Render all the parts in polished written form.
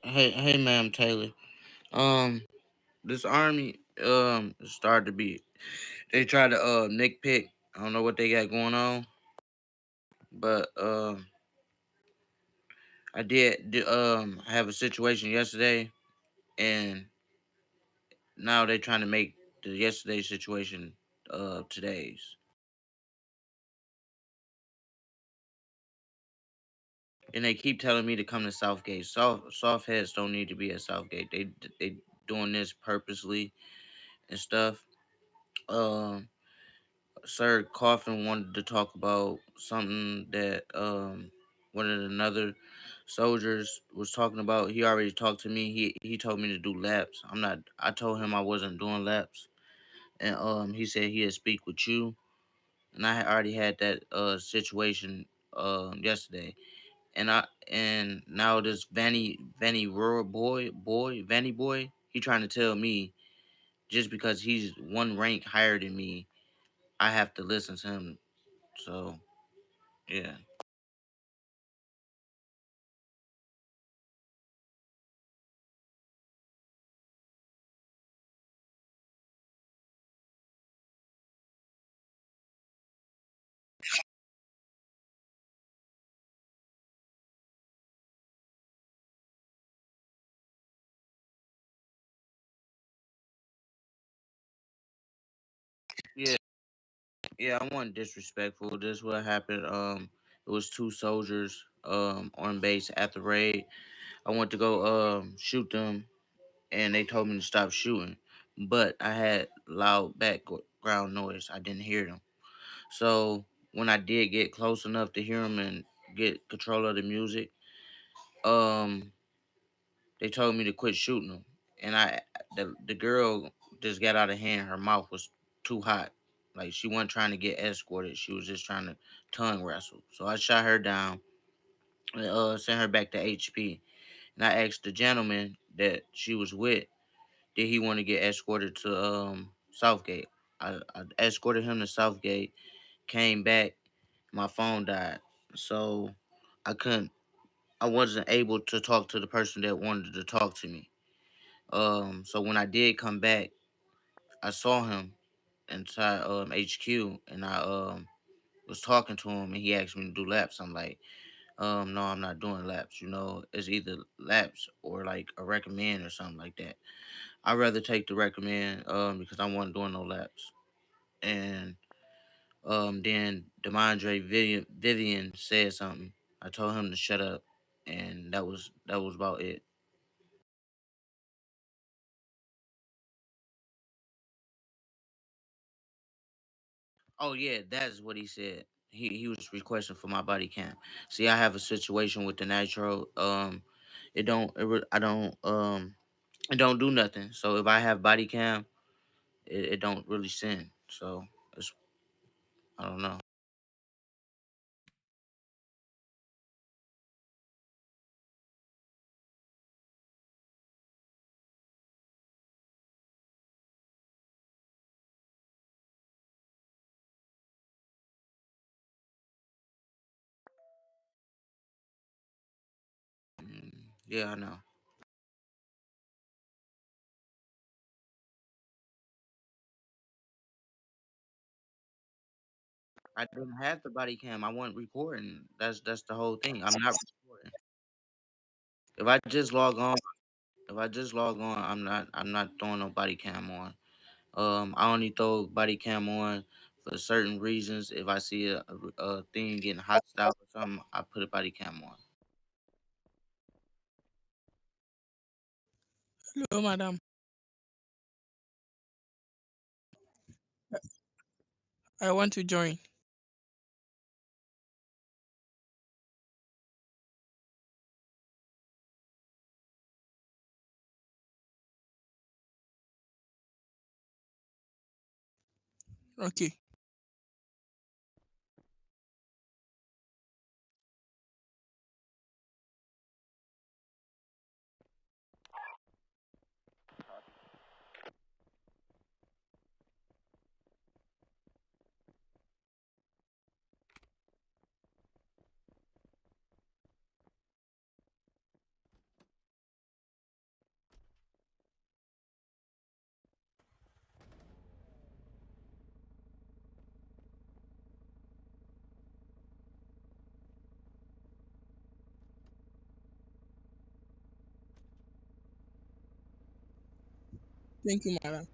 Hey, ma'am Taylor. Um, this army started to be. They tried to nitpick. I don't know what they got going on, but I did have a situation yesterday, and now they're trying to make the yesterday's situation today's. And they keep telling me to come to Southgate. Soft heads don't need to be at Southgate. They doing this purposely and stuff. Um, Sir Coffin wanted to talk about something that one of the another soldiers was talking about. He already talked to me. He told me to do laps. I'm not. I told him I wasn't doing laps, and he said he'd speak with you. And I had already had that situation yesterday. And now this Vanny Rural Vanny boy, he trying to tell me just because he's one rank higher than me, I have to listen to him. So yeah, yeah, yeah. I wasn't disrespectful. This is what happened. It was two soldiers on base at the raid. I went to go shoot them, and they told me to stop shooting, but I had loud background noise. I didn't hear them. So when I did get close enough to hear them and get control of the music, um, they told me to quit shooting them. And the girl just got out of hand. Her mouth was too hot. Like she wasn't trying to get escorted. She was just trying to tongue wrestle. So I shot her down and sent her back to HP. And I asked the gentleman that she was with, did he want to get escorted to Southgate? I escorted him to Southgate. Came back, my phone died, so I couldn't. I wasn't able to talk to the person that wanted to talk to me. So when I did come back, I saw him inside HQ, and I was talking to him, and he asked me to do laps. I'm like, no, I'm not doing laps. It's either laps or like a recommend or something like that. I'd rather take the recommend because I wasn't doing no laps. And then Demondre Vivian said something. I told him to shut up, and that was about it. Oh yeah, that's what he said. He was requesting for my body cam. See, I have a situation with the nitro. It don't do nothing. So if I have body cam, it don't really send. So it's I don't know. Yeah, I know. I didn't have the body cam. I wasn't recording. That's the whole thing. I'm not recording. If I just log on, if I just log on, I'm not throwing no body cam on. I only throw body cam on for certain reasons. If I see a thing getting hostile or something, I put a body cam on. Hello, madam. I want to join. Okay. Thank you, madam.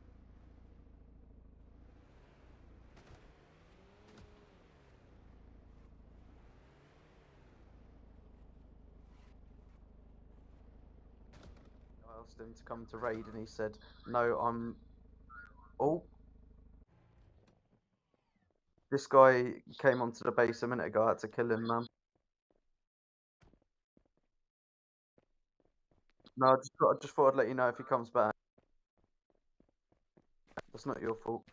I asked him to come to raid, and he said, "No, I'm." Oh, this guy came onto the base a minute ago. I had to kill him, man. No, I just thought I'd let you know if he comes back. That's not your fault.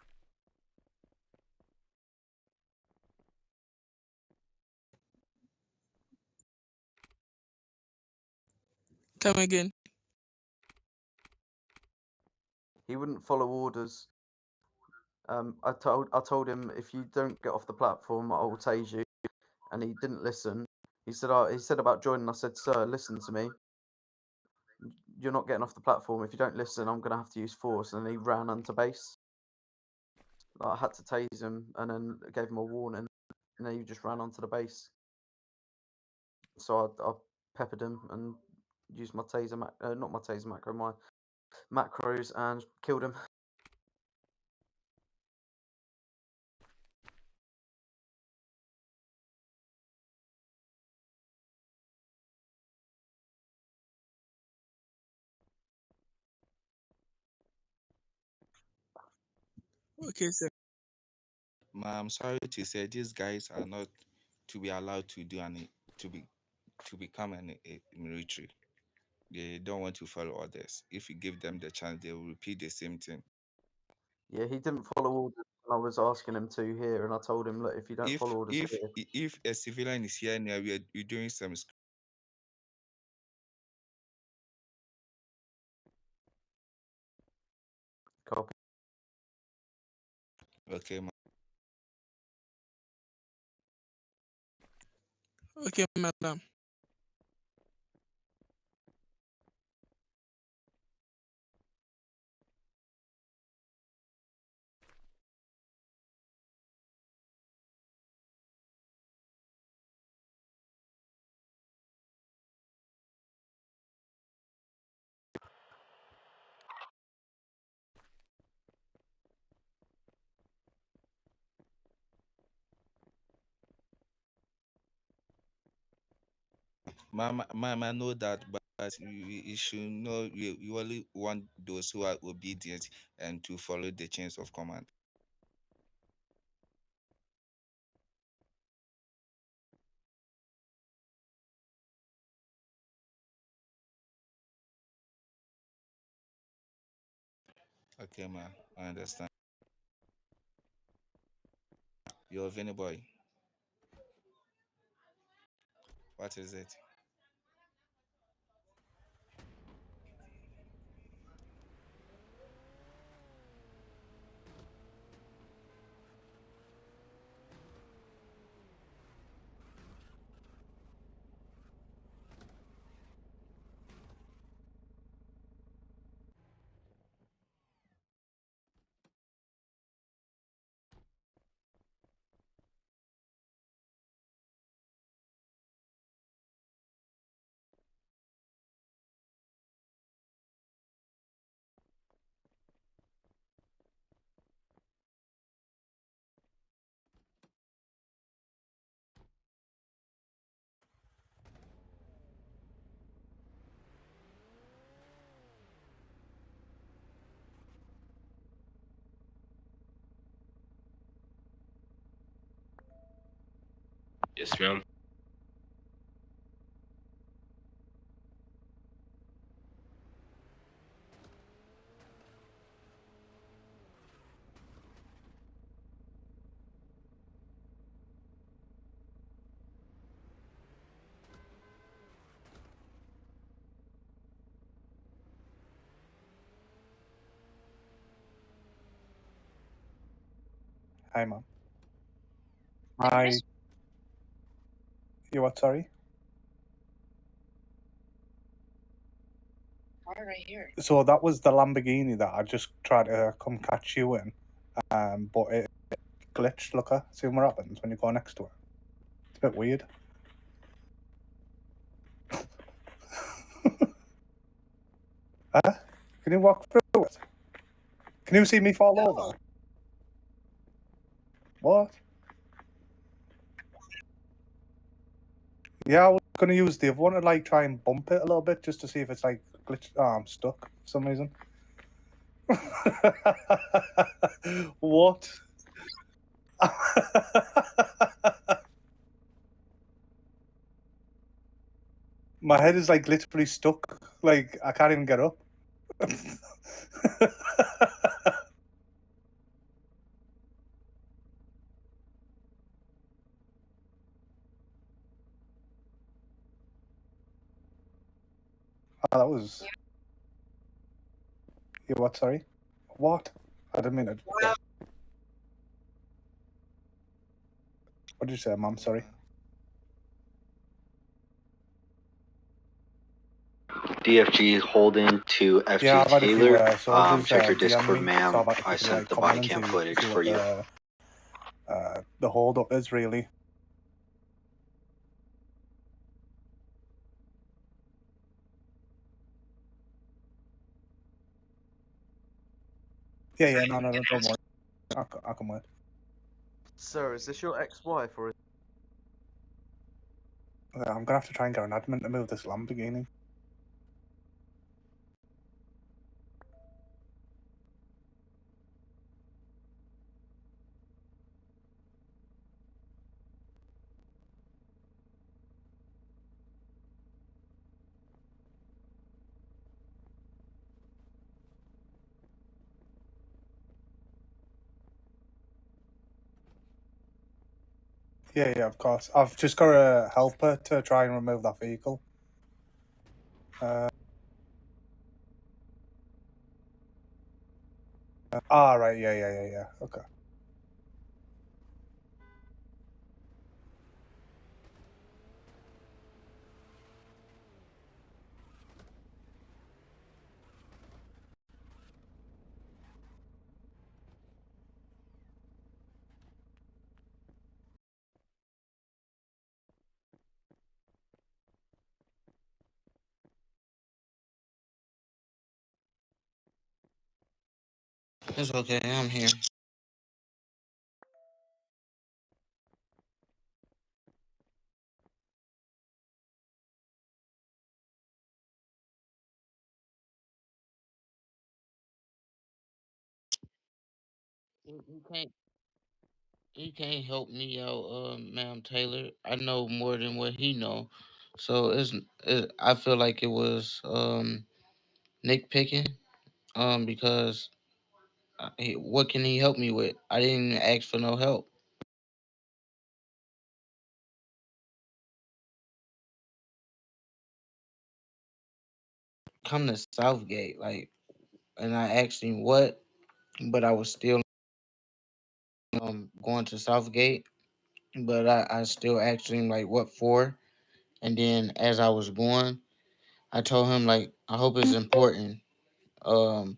Come again. He wouldn't follow orders. I told him, if you don't get off the platform, I will tase you, and he didn't listen. He said about joining. I said, "Sir, listen to me. You're not getting off the platform. If you don't listen, I'm gonna have to use force." And he ran onto base. I had to tase him, and then gave him a warning, and then he just ran onto the base. So I peppered him and used my taser, not my taser macro, my macros, and killed him. Okay, sir. I'm sorry to say these guys are not to be allowed to do any to become a military. They don't want to follow orders. If you give them the chance, they will repeat the same thing. Yeah, he didn't follow orders. I was asking him to here, and I told him, look, if you don't follow orders here, If a civilian is here now, we're doing some. copy. Okay, Okay, madam. Ma'am, I know that, but you should know you only want those who are obedient and to follow the chains of command. Okay, ma'am, I understand. You're a Vinny boy. What is it? Yes, ma'am. Hi, ma'am. Hi. You what? Sorry. Right here. So that was the Lamborghini that I just tried to come catch you in, but it glitched. Looker, see what happens when you go next to it. It's a bit weird. Huh? Can you walk through it? Can you see me fall over? What? Yeah, I was gonna use the other one to like try and bump it a little bit just to see if it's like glitched. Oh, I'm stuck for some reason. What? My head is like literally stuck. Like I can't even get up. Oh, that was. Yeah, what? Sorry. What? I didn't mean it. What did you say, Mom? Sorry. DFG Holden to FJ Yeah, I've had a few Taylor. soldiers Check your DM Discord, me, so ma'am. I've had to I quickly like sent the comment body and cam see footage what for you. the hold up is really. Yeah, no, don't worry. I can wait. Sir, is this your ex-wife or is I'm gonna have to try and get an admin to move this Lamborghini. Yeah, of course. I've just got a helper to try and remove that vehicle. Right, yeah. Okay. It's okay. I'm here. You can't. You can't help me out, ma'am Taylor. I know more than what he know, so I feel like it was nitpicking. Because what can he help me with? I didn't even ask for no help. Come to Southgate, like, and I asked him what, but I was still going to Southgate, but I still asked him like what for, and then as I was going, I told him like I hope it's important. Um,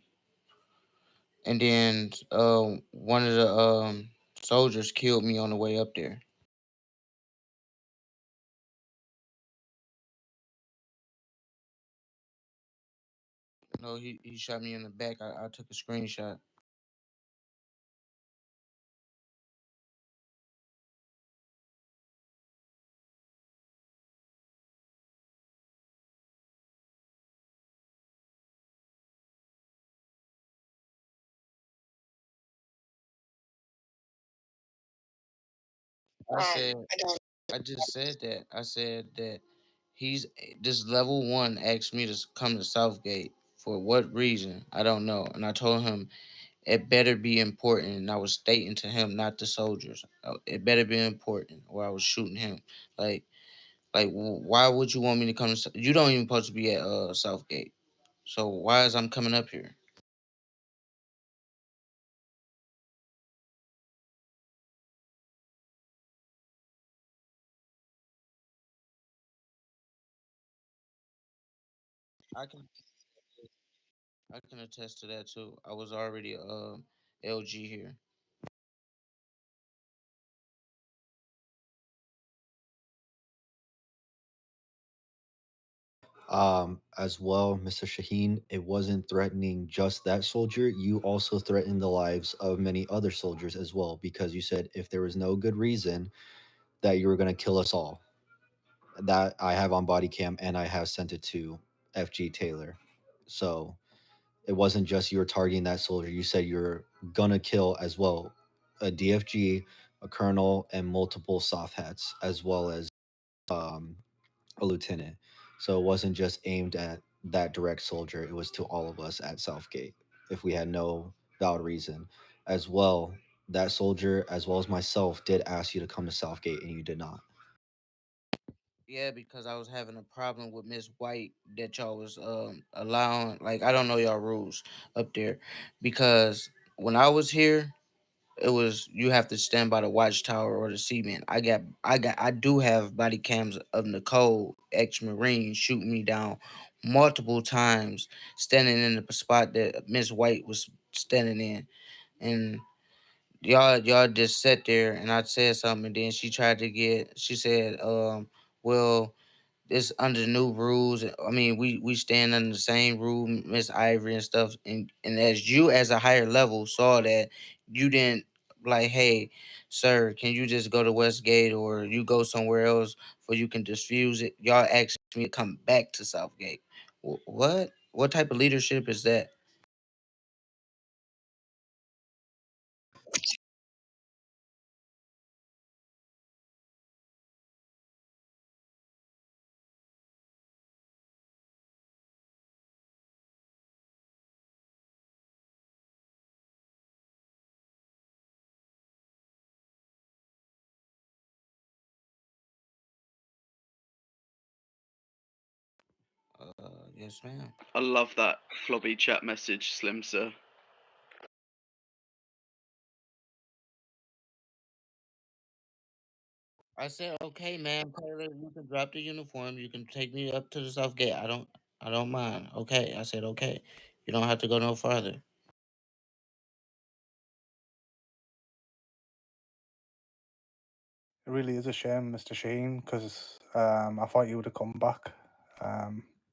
and then one of the soldiers killed me on the way up there. No, he shot me in the back. I took a screenshot. I said I just said that. I said that he's this level one asked me to come to Southgate for what reason? I don't know. And I told him it better be important. And I was stating to him, not the soldiers. It better be important, or I was shooting him. Like, why would you want me to come to? You don't even supposed to be at Southgate. So why is I'm coming up here? I can I can attest to that too. I was already LG here. As well, Mr. Shaheen, it wasn't threatening just that soldier. You also threatened the lives of many other soldiers as well, because you said if there was no good reason that you were going to kill us all. That I have on body cam and I have sent it to FG Taylor. So it wasn't just you were targeting that soldier. You said you're gonna kill as well a DFG, a colonel, and multiple soft hats, as well as um, a lieutenant. So it wasn't just aimed at that direct soldier. It was to all of us at Southgate if we had no valid reason. As well, that soldier, as well as myself, did ask you to come to Southgate and you did not. Yeah, because I was having a problem with Miss White that y'all was allowing. Like, I don't know y'all rules up there, because when I was here, it was you have to stand by the watchtower or the cement. I do have body cams of Nicole, ex-Marine, shooting me down multiple times, standing in the spot that Miss White was standing in, and y'all just sat there, and I said something, and then she said, well, it's under the new rules. I mean, we stand under the same rule, Miss Ivory and stuff. And as you, as a higher level, saw that, you didn't like, hey, sir, can you just go to Westgate or you go somewhere else where you can diffuse it? Y'all asked me to come back to Southgate. What? What type of leadership is that? Yes, ma'am. I love that flobby chat message, Slim Sir. I said, okay, man, Taylor, you can drop the uniform. You can take me up to the South Gate. I don't mind. Okay. I said, okay. You don't have to go no farther. It really is a shame, Mr. Sheen, because I thought you would have come back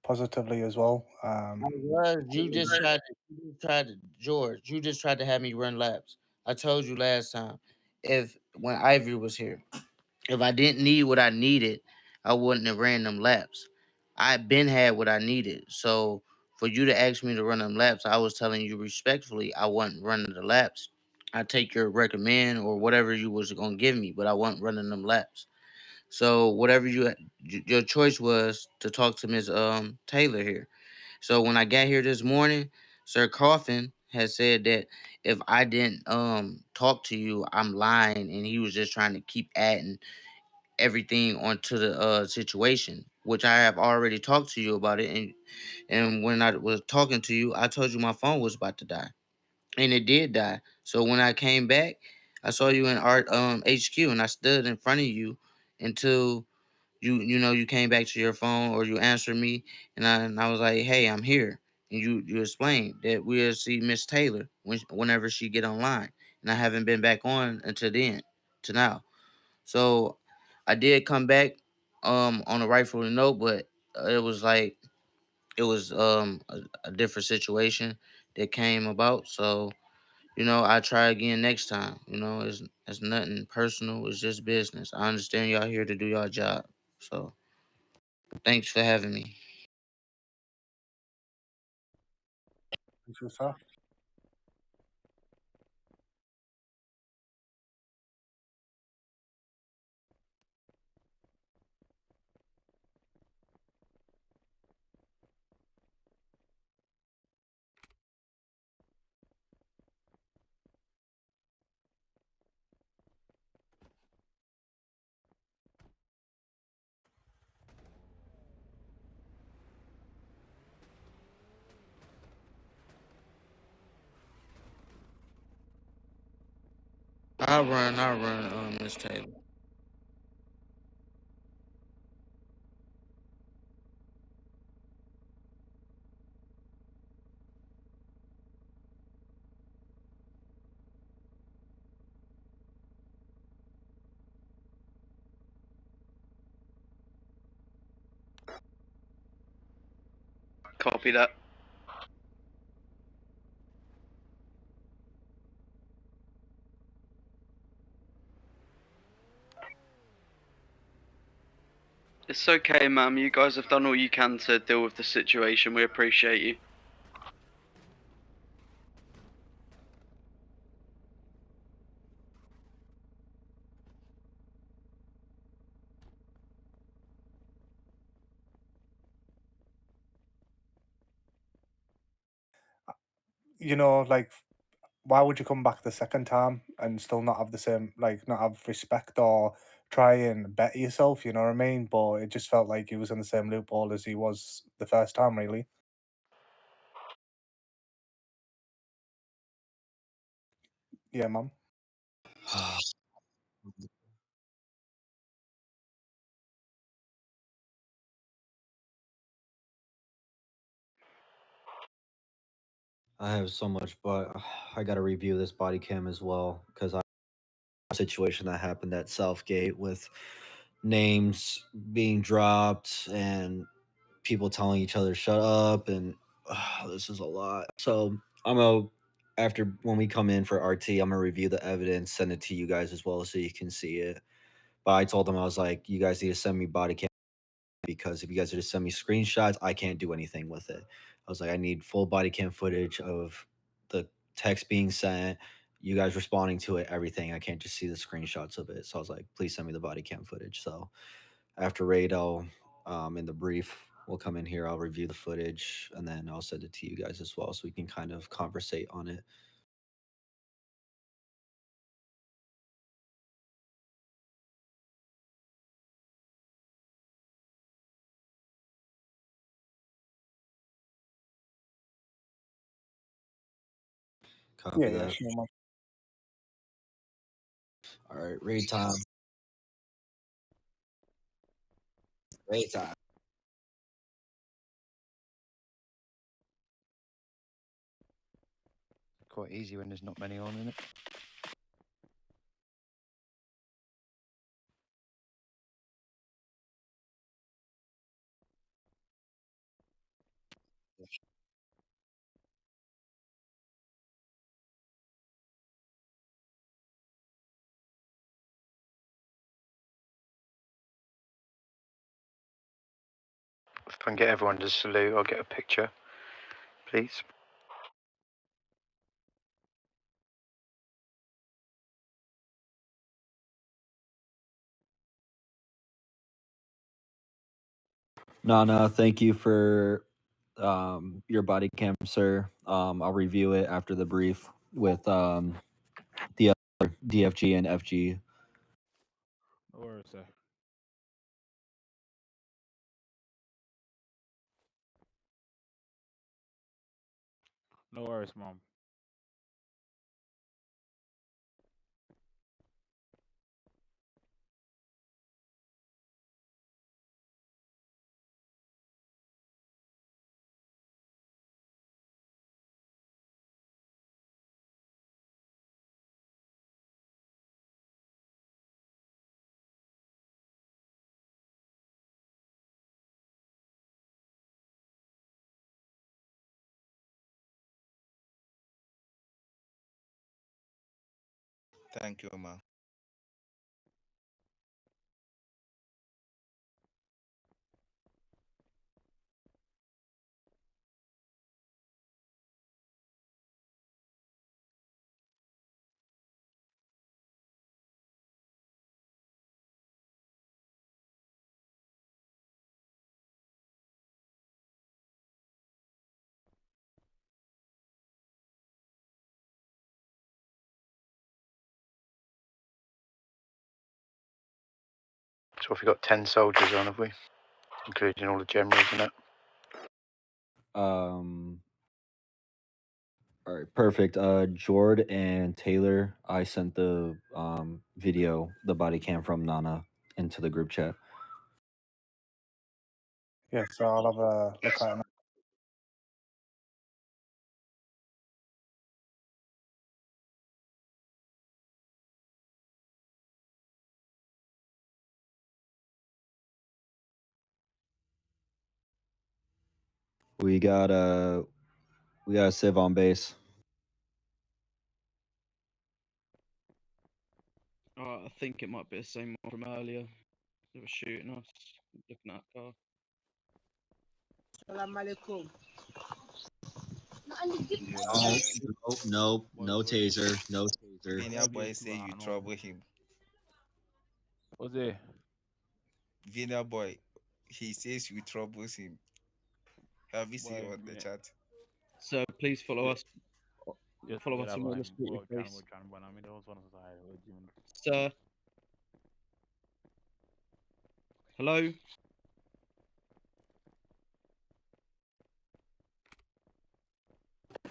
positively as well. You just tried to, George, you just tried to have me run laps. I told you last time, if when Ivory was here, if I didn't need what I needed, I wouldn't have ran them laps. I been had what I needed. So for you to ask me to run them laps, I was telling you respectfully, I wasn't running the laps. I take your recommend or whatever you was gonna give me, but I wasn't running them laps. So whatever your choice was to talk to Miss Taylor here. So when I got here this morning, Sir Coffin had said that if I didn't talk to you, I'm lying, and he was just trying to keep adding everything onto the situation, which I have already talked to you about it. And when I was talking to you, I told you my phone was about to die, and it did die. So when I came back, I saw you in Art HQ, and I stood in front of you until you came back to your phone or you answered me, and I was like, hey, I'm here. And you explained that we'll see Miss Taylor whenever she get online, and I haven't been back on until then, to now. So I did come back on a rightful note, but it was like it was a different situation that came about. So I try again next time. It's nothing personal. It's just business. I understand y'all here to do y'all job. So thanks for having me. Thank you, sir. I'll run, Miss Taylor. Copy that. It's okay, ma'am. You guys have done all you can to deal with the situation. We appreciate you. You know, like, why would you come back the second time and still not have the same, like, not have respect or try and better yourself? You know what I mean? But it just felt like he was in the same loophole as he was the first time, really. Yeah, mum. I have so much, but I got to review this body cam as well because I situation that happened at Southgate with names being dropped and people telling each other shut up, and this is a lot. So I'm gonna after when we come in for RT, I'm gonna review the evidence, send it to you guys as well so you can see it. But I told them I was like, you guys need to send me body cam because if you guys are just send me screenshots, I can't do anything with it. I was like, I need full body cam footage of the text being sent, you guys responding to it, everything. I can't just see the screenshots of it. So I was like, please send me the body cam footage. So after raid, I'll in the brief, we'll come in here, I'll review the footage, and then I'll send it to you guys as well so we can kind of conversate on it. Copy Yeah, that. sure, mum. All right, raid time. Raid time. Quite easy when there's not many on in it. If I can get everyone to salute, I'll get a picture, please. Nana, thank you for your body cam, sir. I'll review it after the brief with the other DFG and FG. No worries, sir. No worries, mom. Thank you, ma. So we've got 10 soldiers on, have we? Including all the generals and that. All right, perfect. Jord and Taylor, I sent the video, the body cam from Nana into the group chat. Yeah, so I'll have a look at it. We got a Civ on base. Alright, I think it might be the same one from earlier. They were shooting us, looking at our car. Salam alaikum. No taser, no taser. Vina boy say you trouble him. What's it? Vina boy, he says you troubles him. Have you seen Boy, on the chat? So please follow us. Just Follow forget us on about all the him. street, Go please. but I mean, there was one of the side. Sir. Hello?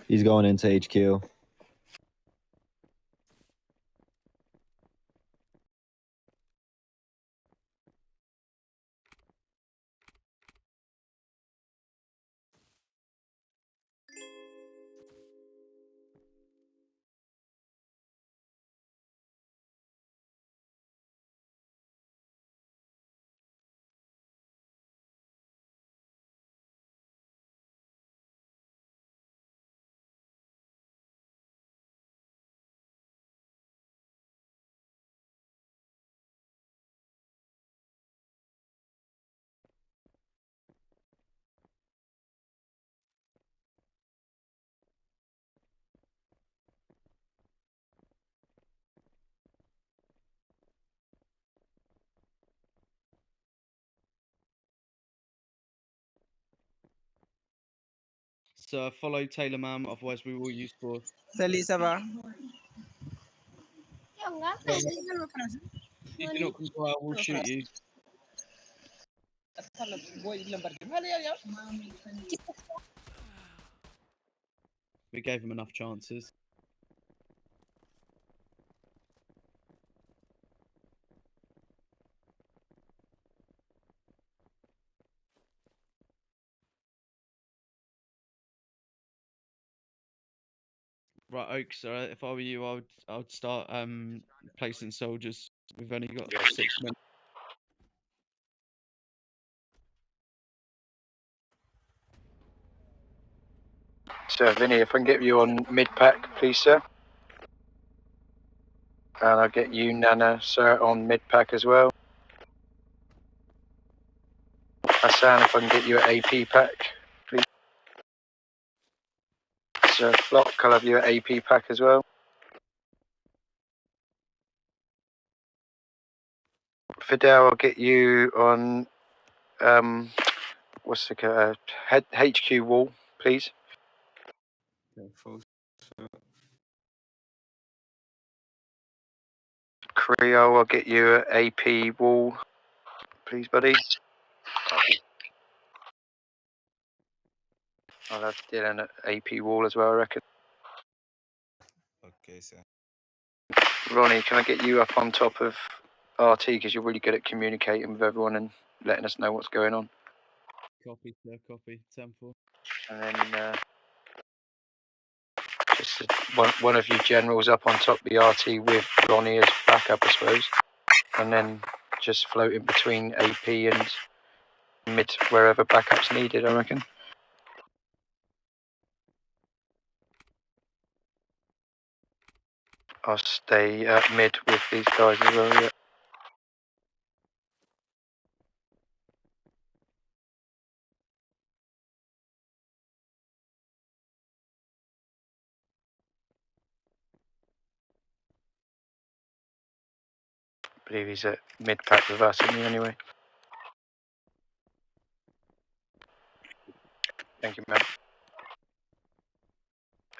He's going into HQ. Sir, follow Taylor, ma'am, otherwise we will use force. Salut, ça va? If you do not comply, I will shoot you. We gave him enough chances. Right, Oaks. If I were you, I would start placing soldiers. We've only got 6 men. Sir Vinny, if I can get you on mid-pack, please, sir. And I'll get you, Nana, sir, on mid-pack as well. Hassan, if I can get you at AP pack, please. Sir Flock, I'll have you at AP pack as well. Fidel, I'll get you on, what's the, HQ wall, please. Creo, I'll get you at AP wall, please, buddy. I'll have Dylan at AP wall as well, I reckon. Okay, sir. Ronnie, can I get you up on top of RT because you're really good at communicating with everyone and letting us know what's going on. Copy, sir. Copy. 10-4. And then just one of you generals up on top of the RT with Ronnie as backup, I suppose. And then just floating between AP and mid wherever backup's needed, I reckon. I'll stay mid with these guys as well, yeah. I believe he's at mid pack with us, isn't he, anyway? Thank you, man.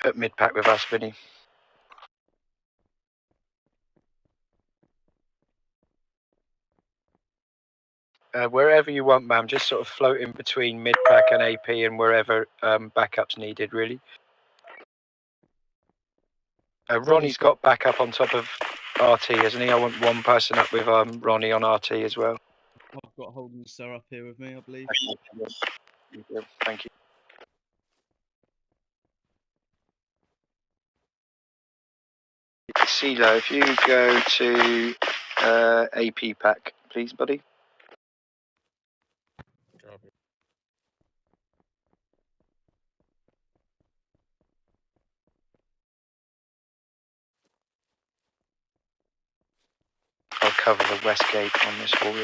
At mid pack with us, Vinny. Wherever you want, ma'am, just sort of floating between mid pack and AP and wherever backup's needed, really. Ronnie's got backup on top of RT, hasn't he? I want one person up with Ronnie on RT as well. I've got Holden Sir up here with me, I believe. Thank you. CeeLo, if you go to AP pack, please, buddy. cover the west gate on this warrior.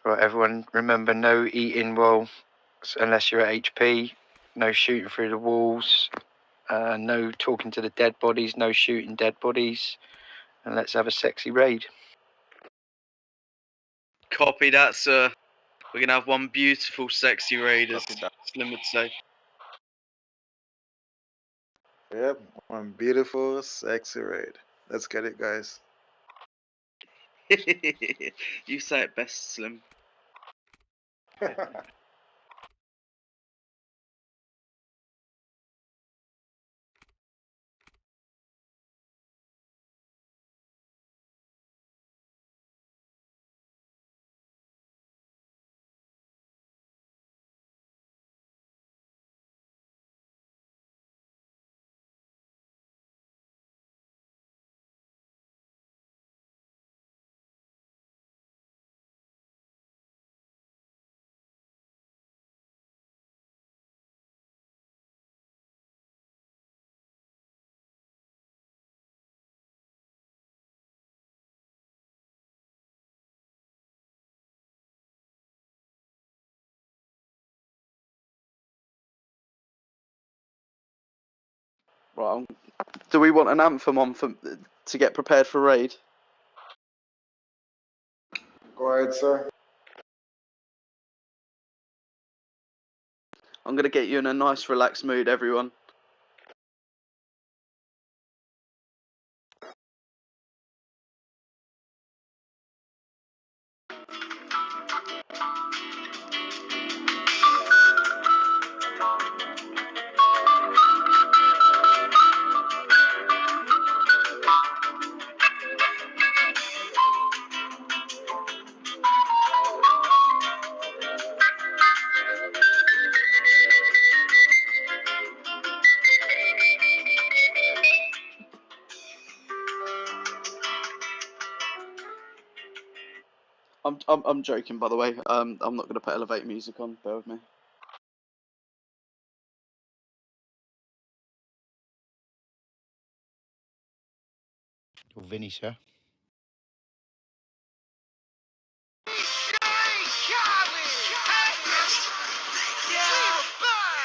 Right, everyone, remember no eating while unless you're at HP. No shooting through the walls. No talking to the dead bodies. No shooting dead bodies. And let's have a sexy raid. Copy that, sir. We're gonna have one beautiful, sexy raid, as Slim would say. Yep, one beautiful, sexy raid. Let's get it, guys. You say it best, Slim. Right. Do we want an anthem on to get prepared for raid? Go ahead, sir. I'm gonna get you in a nice, relaxed mood, everyone. I'm joking, by the way. I'm not gonna put elevator music on. Bear with me. Vinny, sir.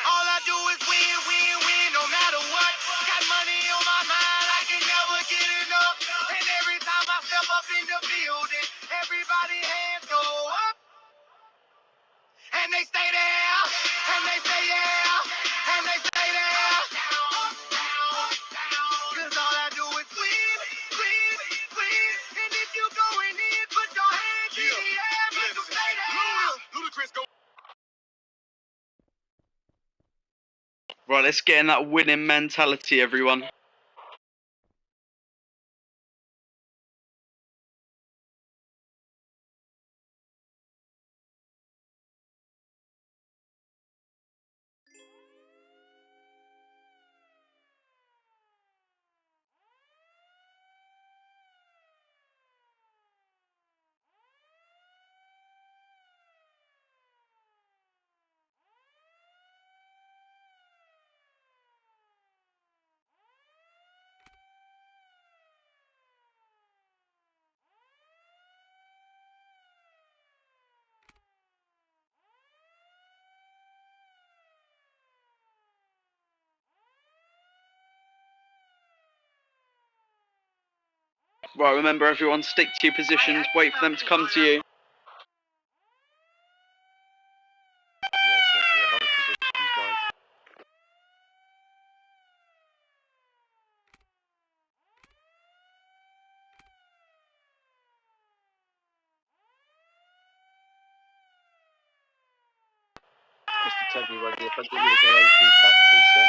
All I do is win, win, win, no matter what. Got money on my mind, I can never get enough. And every time I step up in the building, everybody hands go up. And they stay there, and they say yeah, and they stay there. Cause all I do is win, win, win. And if you going in, put your hands in the air, make them stay there. Ludacris go. Right, let's get in that winning mentality, everyone. Right, remember everyone, stick to your positions, wait for them to come to you. Hold positions, guys. Mr. Tuggy Wuggy, if I get you to go AP pack, please, sir.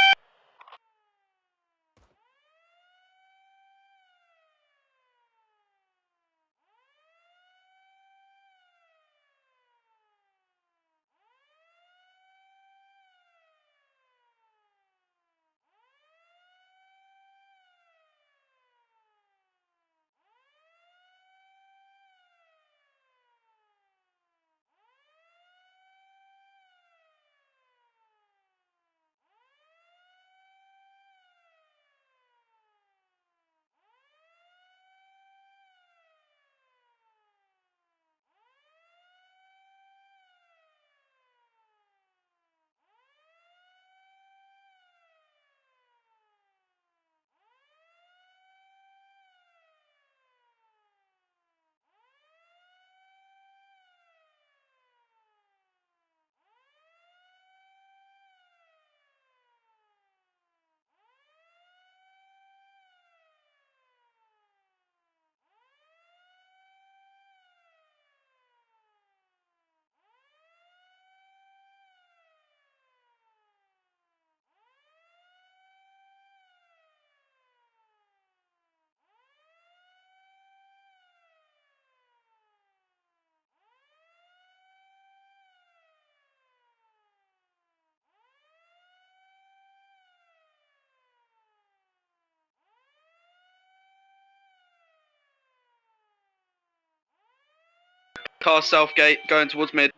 Car Southgate going towards mid.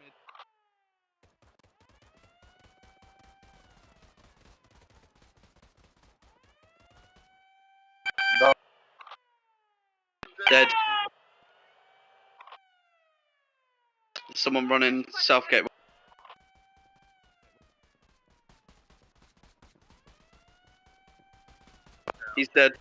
Dead. Someone running Southgate. He's dead.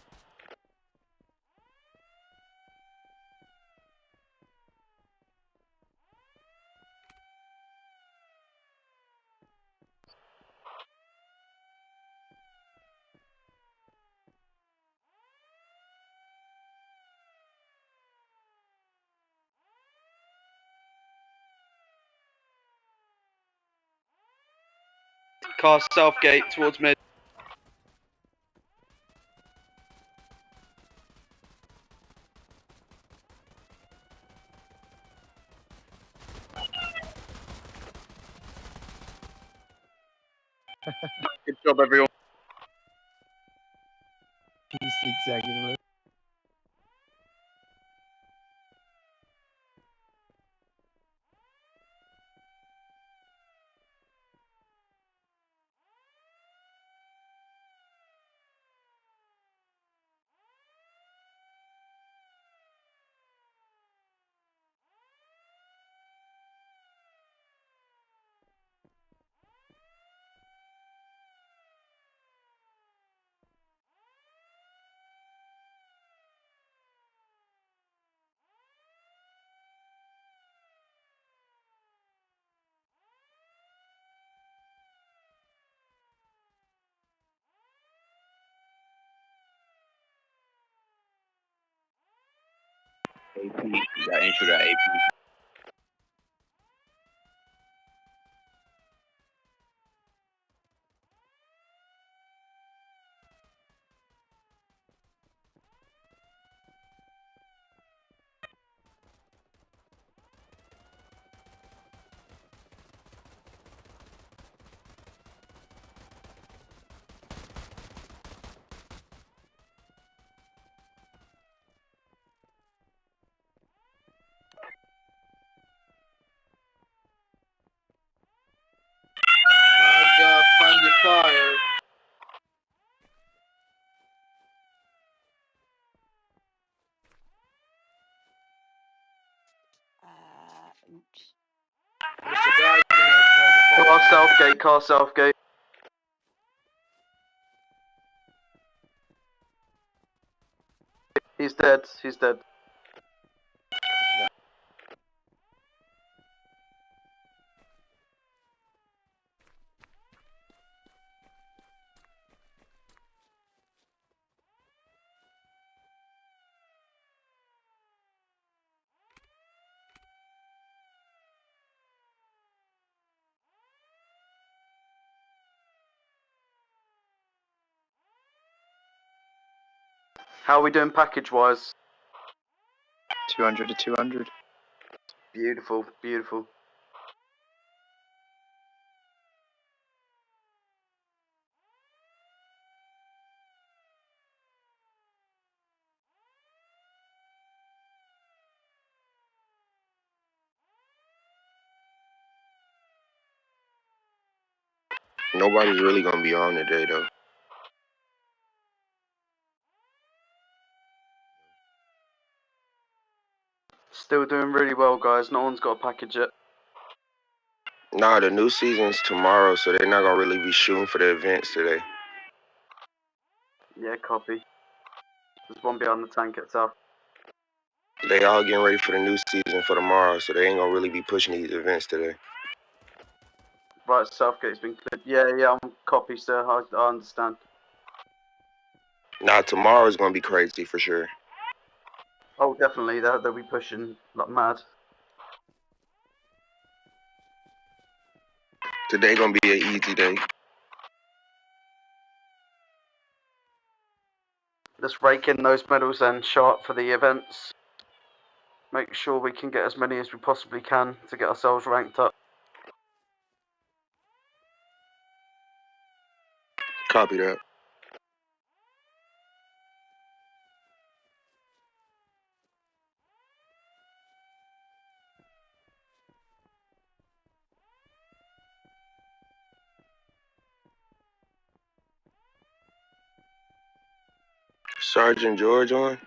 Car Southgate towards mid. Good job, everyone. Exactly. AP. You got intro to AP. Friendly fire. Car Southgate, Car Southgate. He's dead, he's dead. How are we doing package-wise? 200 to 200. Beautiful, beautiful. Nobody's really gonna be on today though. Still doing really well, guys. No one's got a package yet. Nah, the new season's tomorrow, so they're not gonna really be shooting for the events today. Yeah, copy. There's one behind the tank itself. They all getting ready for the new season for tomorrow, so they ain't gonna really be pushing these events today. Right, Southgate's been cleared. Yeah, I'm copy, sir. I understand. Nah, tomorrow's gonna be crazy for sure. Oh, definitely. They'll be pushing like mad. Today gonna be an easy day. Let's rake in those medals then, show up for the events. Make sure we can get as many as we possibly can to get ourselves ranked up. Copy that. Sergeant George on?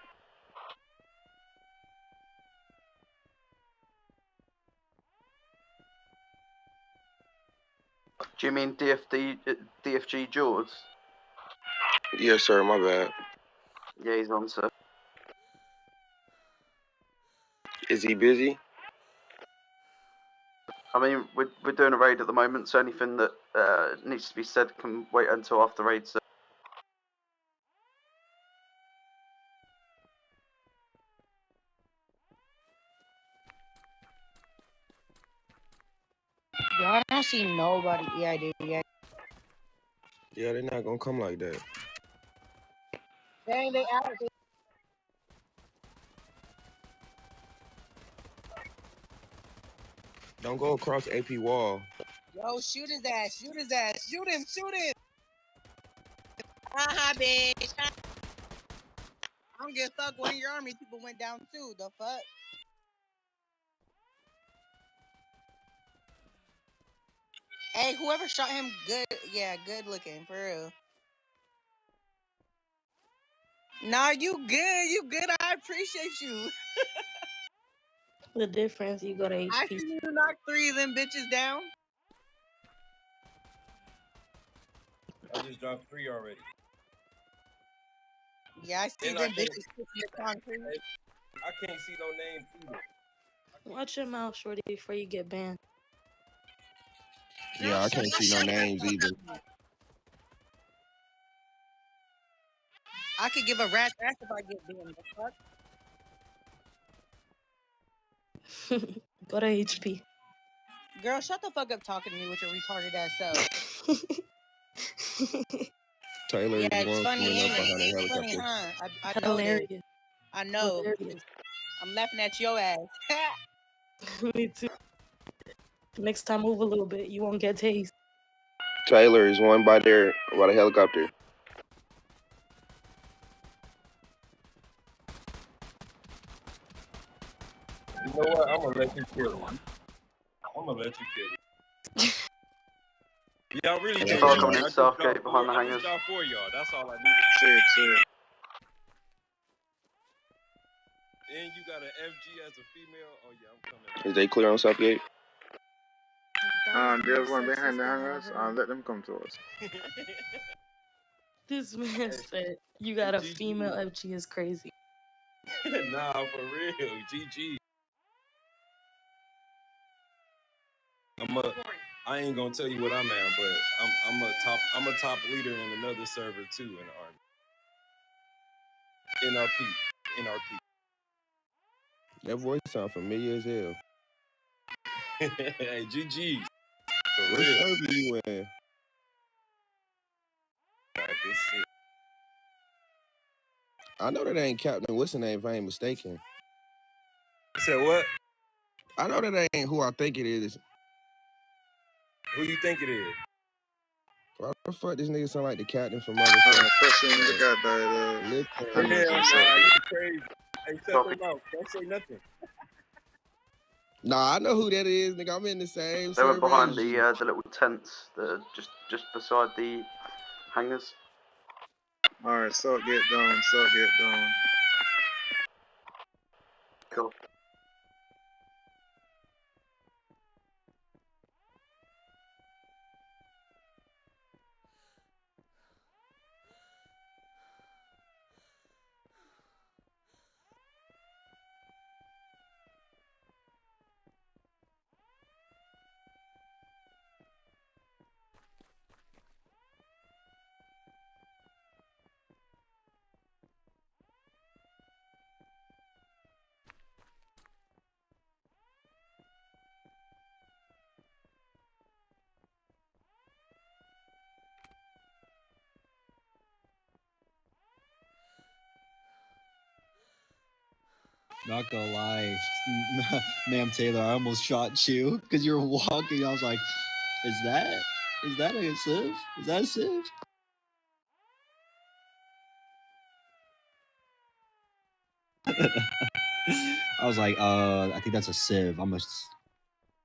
Do you mean DFG George? Yes, sir, my bad. Yeah, he's on, sir. Is he busy? I mean, we're doing a raid at the moment, so anything that needs to be said can wait until after raid, sir. Yo, I don't see nobody. Yeah, I do. Yeah. Yeah, they're not gonna come like that. Dang, they out. Don't go across AP wall. Yo, shoot his ass. Shoot his ass. Shoot him. Shoot him. Bitch. I don't give a fuck. One of your army people went down too. The fuck? Hey, whoever shot him, good. Yeah, good looking, for real. Nah, you good. You good. I appreciate you. The difference, you go to HP. I see you knock 3 of them bitches down. I just dropped 3 already. Yeah, I see And them bitches pushing the concrete. I can't see no names either. Watch your mouth, shorty, before you get banned. Yeah, I can't see no names either. I could give a rat's ass if I get banned. The fuck? Go to HP. Girl, shut the fuck up talking to me with your retarded ass self. Taylor Yeah, is it's one funny, coming ain't up it? behind a It's funny, helicopter. huh? I know Hilarious. this. I know. Hilarious. I'm laughing at your ass. Me too. Next time, move a little bit. You won't get tased. Taylor is one by the helicopter. You know what? I'm gonna let you kill him. I'm gonna let you kill him. Y'all really There's did. a car coming I in just Southgate dropped behind the 4. I hangars. just dropped 4 y'all. That's all I needed. Shit. And you got an FG as a female. Oh yeah, I'm coming. Is they clear on Southgate? There's one behind the hangars. Let them come to us. This man said you got a female FG is crazy. Nah, for real. GG. I ain't gonna tell you what I'm at, but I'm a top leader in another server too in the army. NRP. That voice sound familiar as hell. Hey, GG. For What real. server you in? Like this shit. I know that ain't Captain what's the name if I ain't mistaken. You said what? I know that ain't who I think it is. Who you think it is? Why the fuck this nigga sound like the captain from motherfucker? Question the guy by the hangars Hell and nah, stuff. you crazy. Hey, shut your mouth. Don't say nothing. Nah, I know who that is, nigga. I'm in the same They were server behind as the you. little tents that are just beside the hangars. Alright, Salt get down. Cool. Not gonna lie, ma'am Taylor, I almost shot you because you were walking. I was like, is that a Civ? Is that a Civ? I was like, I think that's a Civ. I'm gonna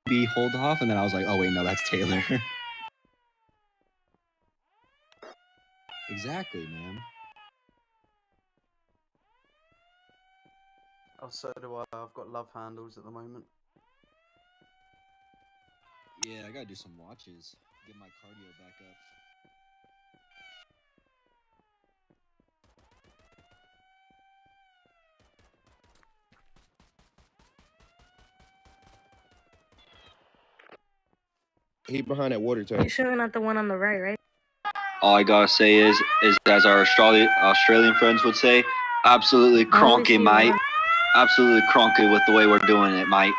be hold off, and then I was like, oh wait, no, that's Taylor. Exactly, man. Oh, so do I. I've got love handles at the moment. Yeah, I gotta do some watches. Get my cardio back up. He behind that water You tank. sure not the one on the right? All I gotta say is as our Australian friends would say, absolutely I only cronky, see mate. one. Absolutely cronky with the way we're doing it, mate.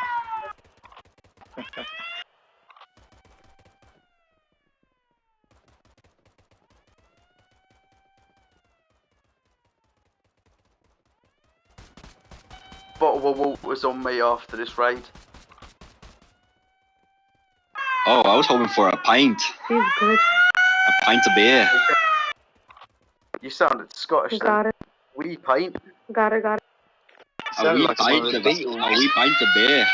Bottle of water's on me after this raid. Oh, I was hoping for a pint. She's good. A pint of beer. You sounded Scottish then. Got it. We paint. Got it. A wee pint of beer.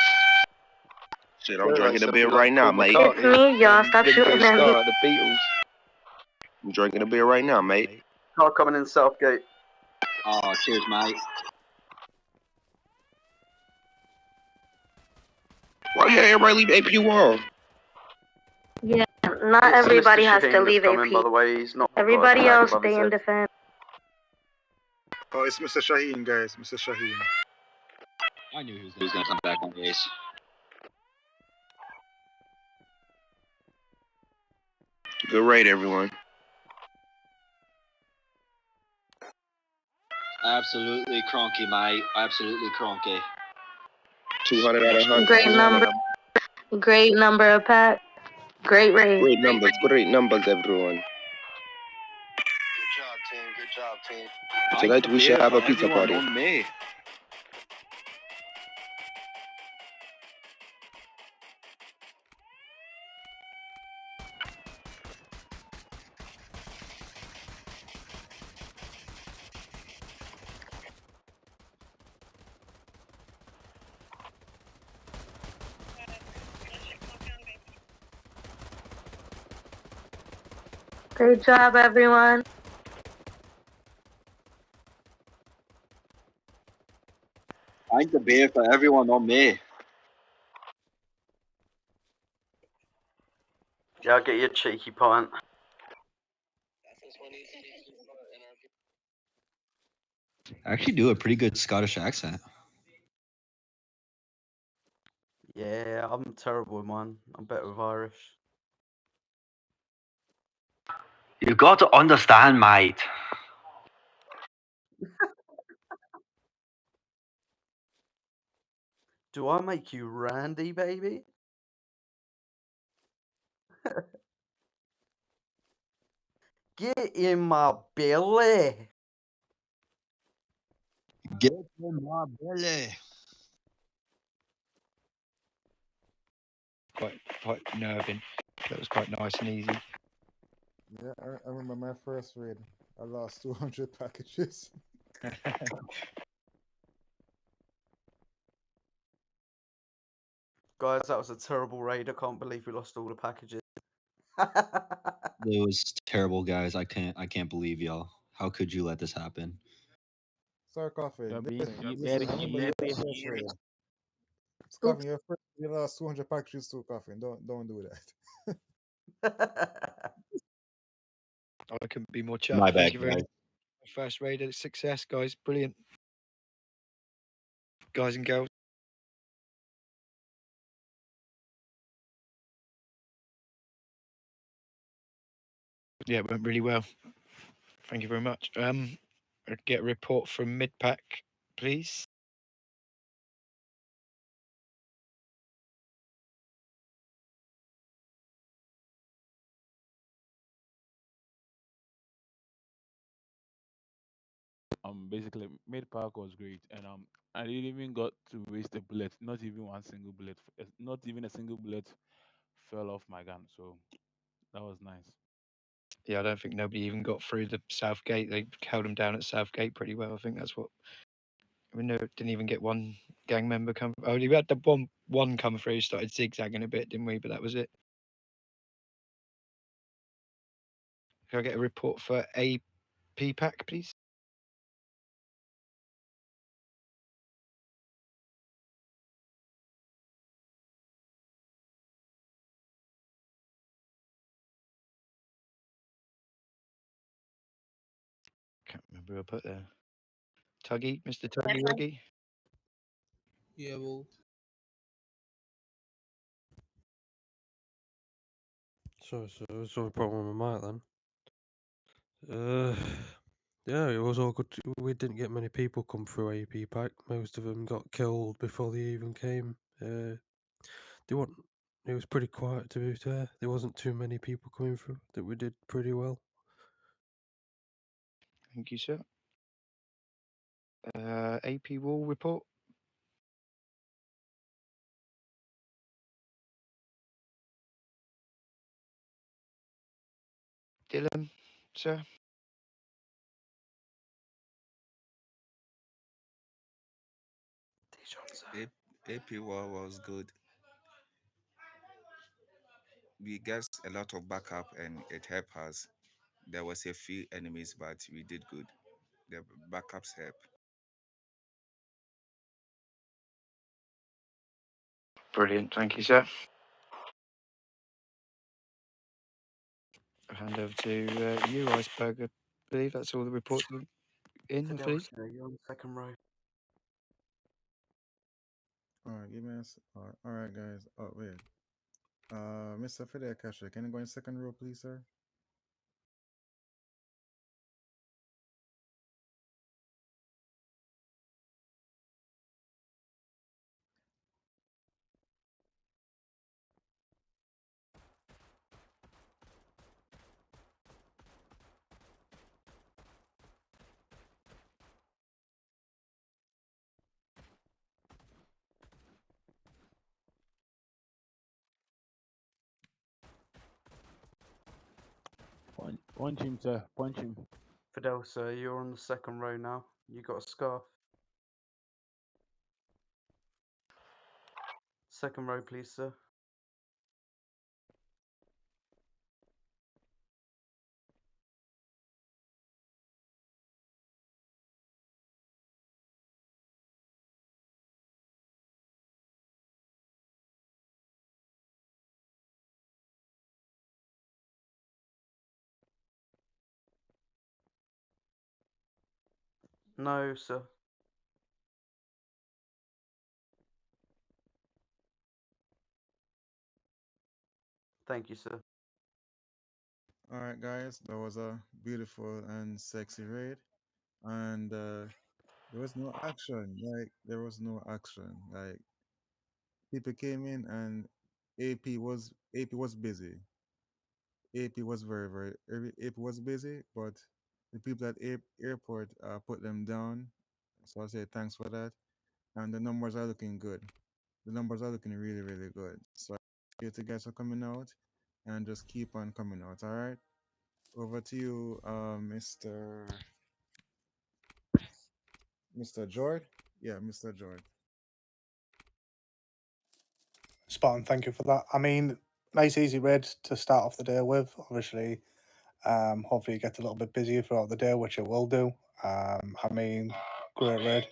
Shit, I'm drinking a beer right now, mate. It's me, y'all. Stop shooting at me. The Beatles. I'm drinking a beer right now, mate. Car coming in Southgate. Oh, cheers, mate. Why you everybody leave APU? Yeah, not everybody has to leave coming, by the AP. way. He's not. Everybody else stay in defense. Oh, it's Mr. Shaheen, guys. Mr. Shaheen. I knew he was gonna come back on base. Good raid, everyone. Absolutely cronky, mate. Absolutely cronky. 200 out of 100. Great number of pack. Great raid. Great numbers, everyone. Good job, team. Tonight we should have a pizza party. On me. Great job, everyone. Pint of beer for everyone on me. Yeah, I'll get you a cheeky pint. I actually do a pretty good Scottish accent. Yeah, I'm terrible with mine. I'm better with Irish. You've got to understand, mate. Do I make you Randy, baby? Get in my belly. Get in my belly. Quite nerving. That was quite nice and easy. Yeah, I remember my first raid. I lost 200 packages. Guys, that was a terrible raid. I can't believe we lost all the packages. It was terrible, guys. I can't believe y'all. How could you let this happen? Sorry, Coffee. Yeah, Listen, I remember your first raid. Coffee, your first you lost 200 packages too, Coffee. Don't do that. I couldn't be more chuffed. My Thank bad, you very guys. much. First raid at success, guys. Brilliant. Guys and girls. Yeah, it went really well. Thank you very much. I'll get a report from mid-pack, please. Basically mid pack was great, and I didn't even got to waste a bullet, not even one single bullet, not even a single bullet fell off my gun, so that was nice. Yeah, I don't think nobody even got through the south gate. They held them down at south gate pretty well. I think that's what. We didn't even get one gang member come. Oh, we had the one come through, started zigzagging a bit, didn't we? But that was it. Can I get a report for AP pack, please? remember I put there. Tuggy, Mr. Tuggy Wuggy. Yeah, well, So a problem with my mic then. Yeah, it was all good. We didn't get many people come through AP pack. Most of them got killed before they even came. They weren't. It was pretty quiet to be fair. There wasn't too many people coming through. That we did pretty well. Thank you, sir. AP wall report. Dylan, sir. AP war was good. We got a lot of backup and it helped us. There was a few enemies, but we did good. The backups help. Brilliant. Thank you, sir. I'll hand over to you, Iceberg. I believe that's all the reports in, I believe. Fidelcio, you're on the second row. Alright, give me a alright, guys. Oh, wait. Mr. Fidel Castro, can you go in second row, please, sir? Punch him, sir. Punch him. Fidelcio, you're on the second row now. You got a scarf. Second row, please, sir. No, sir. Thank you, sir. Alright, guys, that was a beautiful and sexy raid. And there was no action. Like, there was no action. Like, people came in and AP was busy. AP was AP was busy, but the people at airport put them down. So I say thanks for that. And the numbers are looking good. The numbers are looking really, really good. So I appreciate you guys for coming out and just keep on coming out. All right. Over to you, Mr. Jord. Yeah, Mr. Jord. Spot on, thank you for that. I mean, nice easy raid to start off the day with. Obviously, hopefully it gets a little bit busier throughout the day, which it will do. I mean, great raid.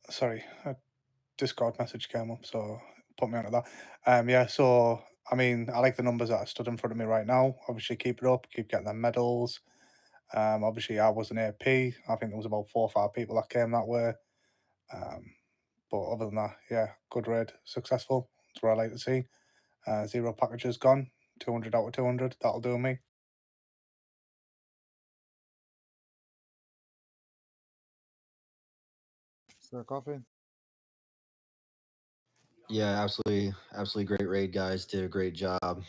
Sorry, a Discord message came up, so put me onto that. Yeah, so I mean, I like the numbers that are stood in front of me right now. Obviously, keep it up, keep getting them medals. Obviously, I was an AP. I think there was about 4 or 5 people that came that way. But other than that, yeah, good raid, successful. That's what I like to see. 0 packages gone, 200 out of 200. That'll do me. Sir Coffin. Yeah, absolutely great raid, guys. Did a great job.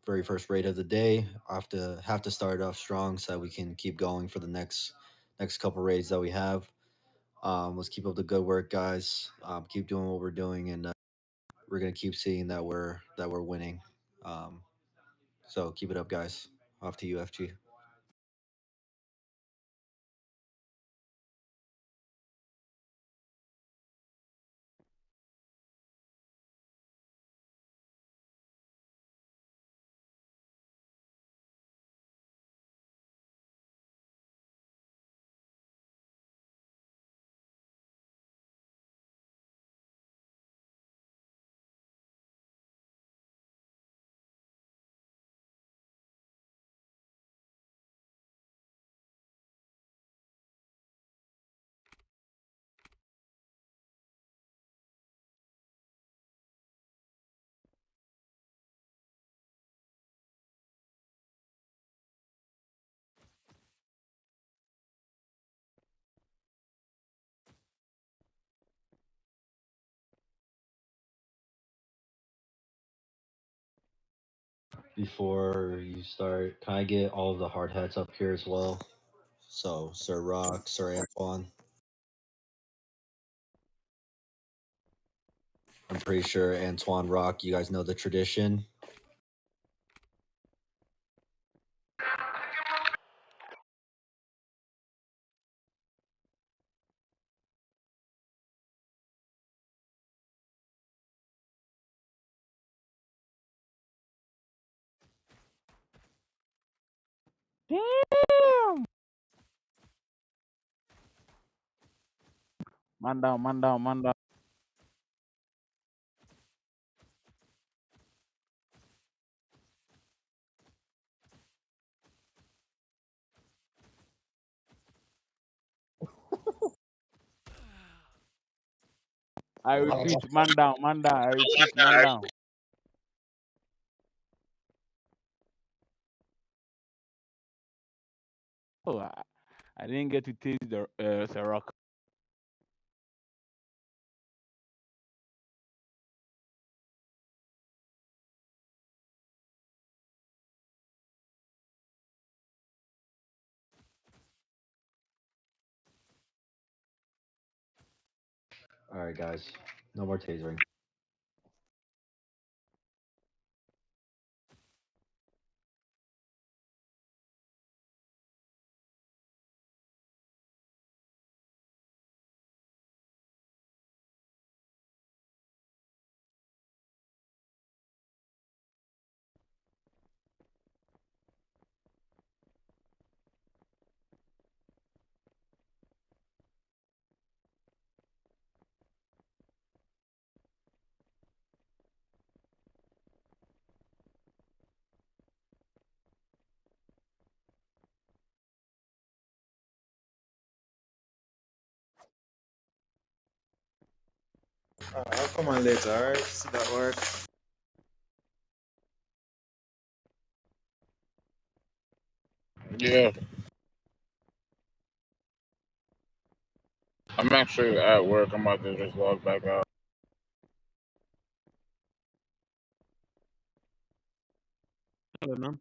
Very first raid of the day. Have to start off strong so that we can keep going for the next couple raids that we have. Let's keep up the good work, guys. Keep doing what we're doing, and we're gonna keep seeing that we're winning. So keep it up, guys. Off to you, FG. before you start, can I get all of the hard hats up here as well? So, Sir Rock, Sir Antoine. I'm pretty sure Antoine, Rock, you guys know the tradition. Damn! Man down, man down, man down. I repeat, man down, man down. I repeat, man down. Oh, I didn't get to taste the Ciroc. Alright, guys. No more tasering. I'll come on later, alright? See that work. Yeah, I'm actually at work. I'm about to just log back out. Hello, man.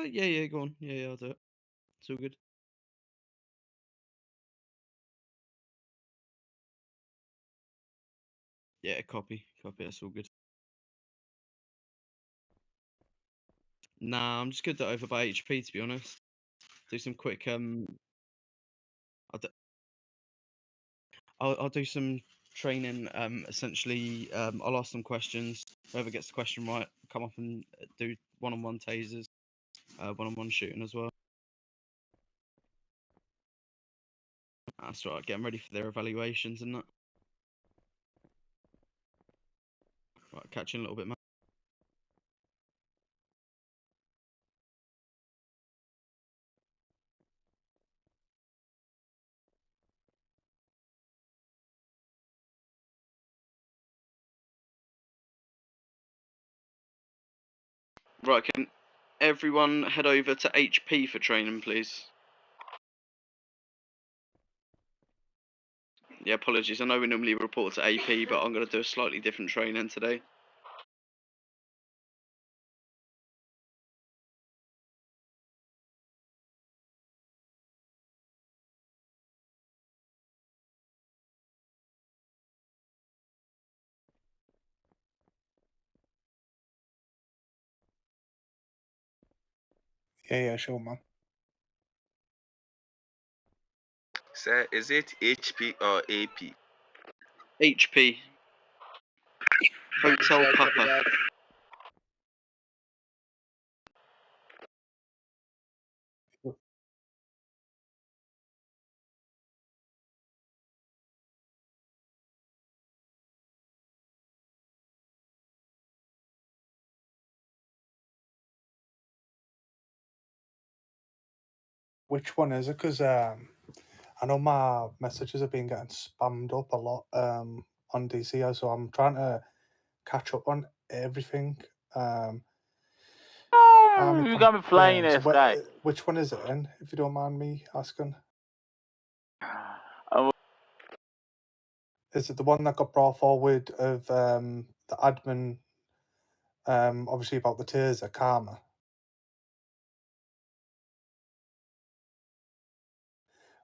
Yeah, go on. Yeah, I'll do it. It's all good. Yeah, copy. That's all good. Nah, I'm just good to over by HP, to be honest. Do some quick I'll do some training. Essentially, I'll ask some questions. Whoever gets the question right, come up and do one-on-one tasers, one-on-one shooting as well. That's right. Get them ready for their evaluations and that. Right, catch you in a little bit, man. Right, can everyone head over to HP for training, please? Yeah, apologies. I know we normally report to AP, but I'm going to do a slightly different training today. Yeah, sure, man. Sir, is it HP or AP? HP. Hotel Papa. Which one is it? Because I know my messages have been getting spammed up a lot on DCI, so I'm trying to catch up on everything. You got me flying in the sky. Which one is it in, if you don't mind me asking? Is it the one that got brought forward of the admin, obviously about the taser, Karma?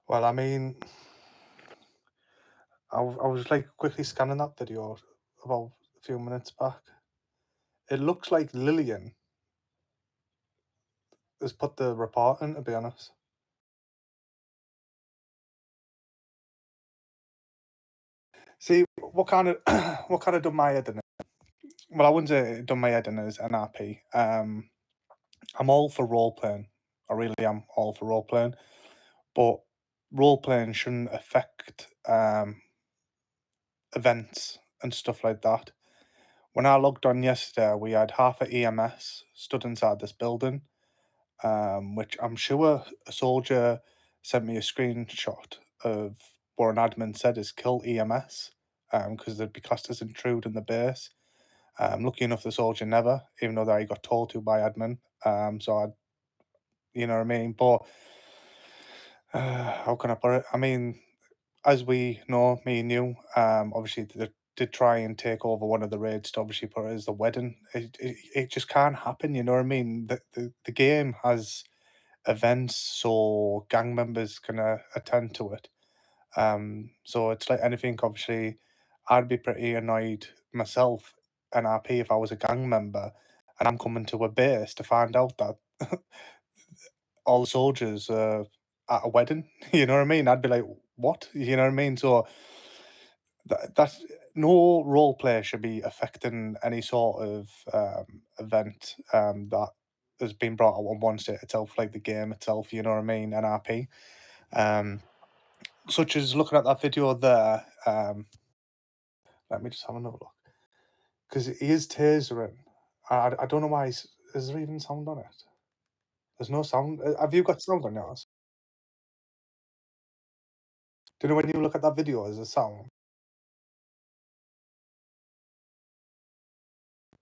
Well, I mean, I was like quickly scanning that video about a few minutes back. It looks like Lillian has put the report in, to be honest. See, what kind of done my head in it? Well, I wouldn't say it done my head in as NRP. I'm all for role playing. I really am all for role playing, but role playing shouldn't affect events and stuff like that. When I logged on yesterday, we had half a EMS stood inside this building, which I'm sure a soldier sent me a screenshot of what an admin said is kill EMS, because they'd be classed as intrude in the base. Lucky enough, the soldier never, even though that he got told to by admin. So I, you know what I mean. But how can I put it? I mean, as we know, me and you, obviously they did try and take over one of the raids to obviously put it as the wedding. It just can't happen. You know what I mean? The game has events so gang members can attend to it. So it's like anything. Obviously, I'd be pretty annoyed myself, NRP, if I was a gang member and I'm coming to a base to find out that all the soldiers are at a wedding. You know what I mean? I'd be like, what? You know what I mean? So that's no role play should be affecting any sort of event that has been brought out on one state itself, like the game itself. You know what I mean? NRP. Such as looking at that video there. Let me just have another look, because he is tasering. I don't know why. Is there even sound on it? There's no sound. Have you got sound on yours? Do you know when you look at that video, there's a sound?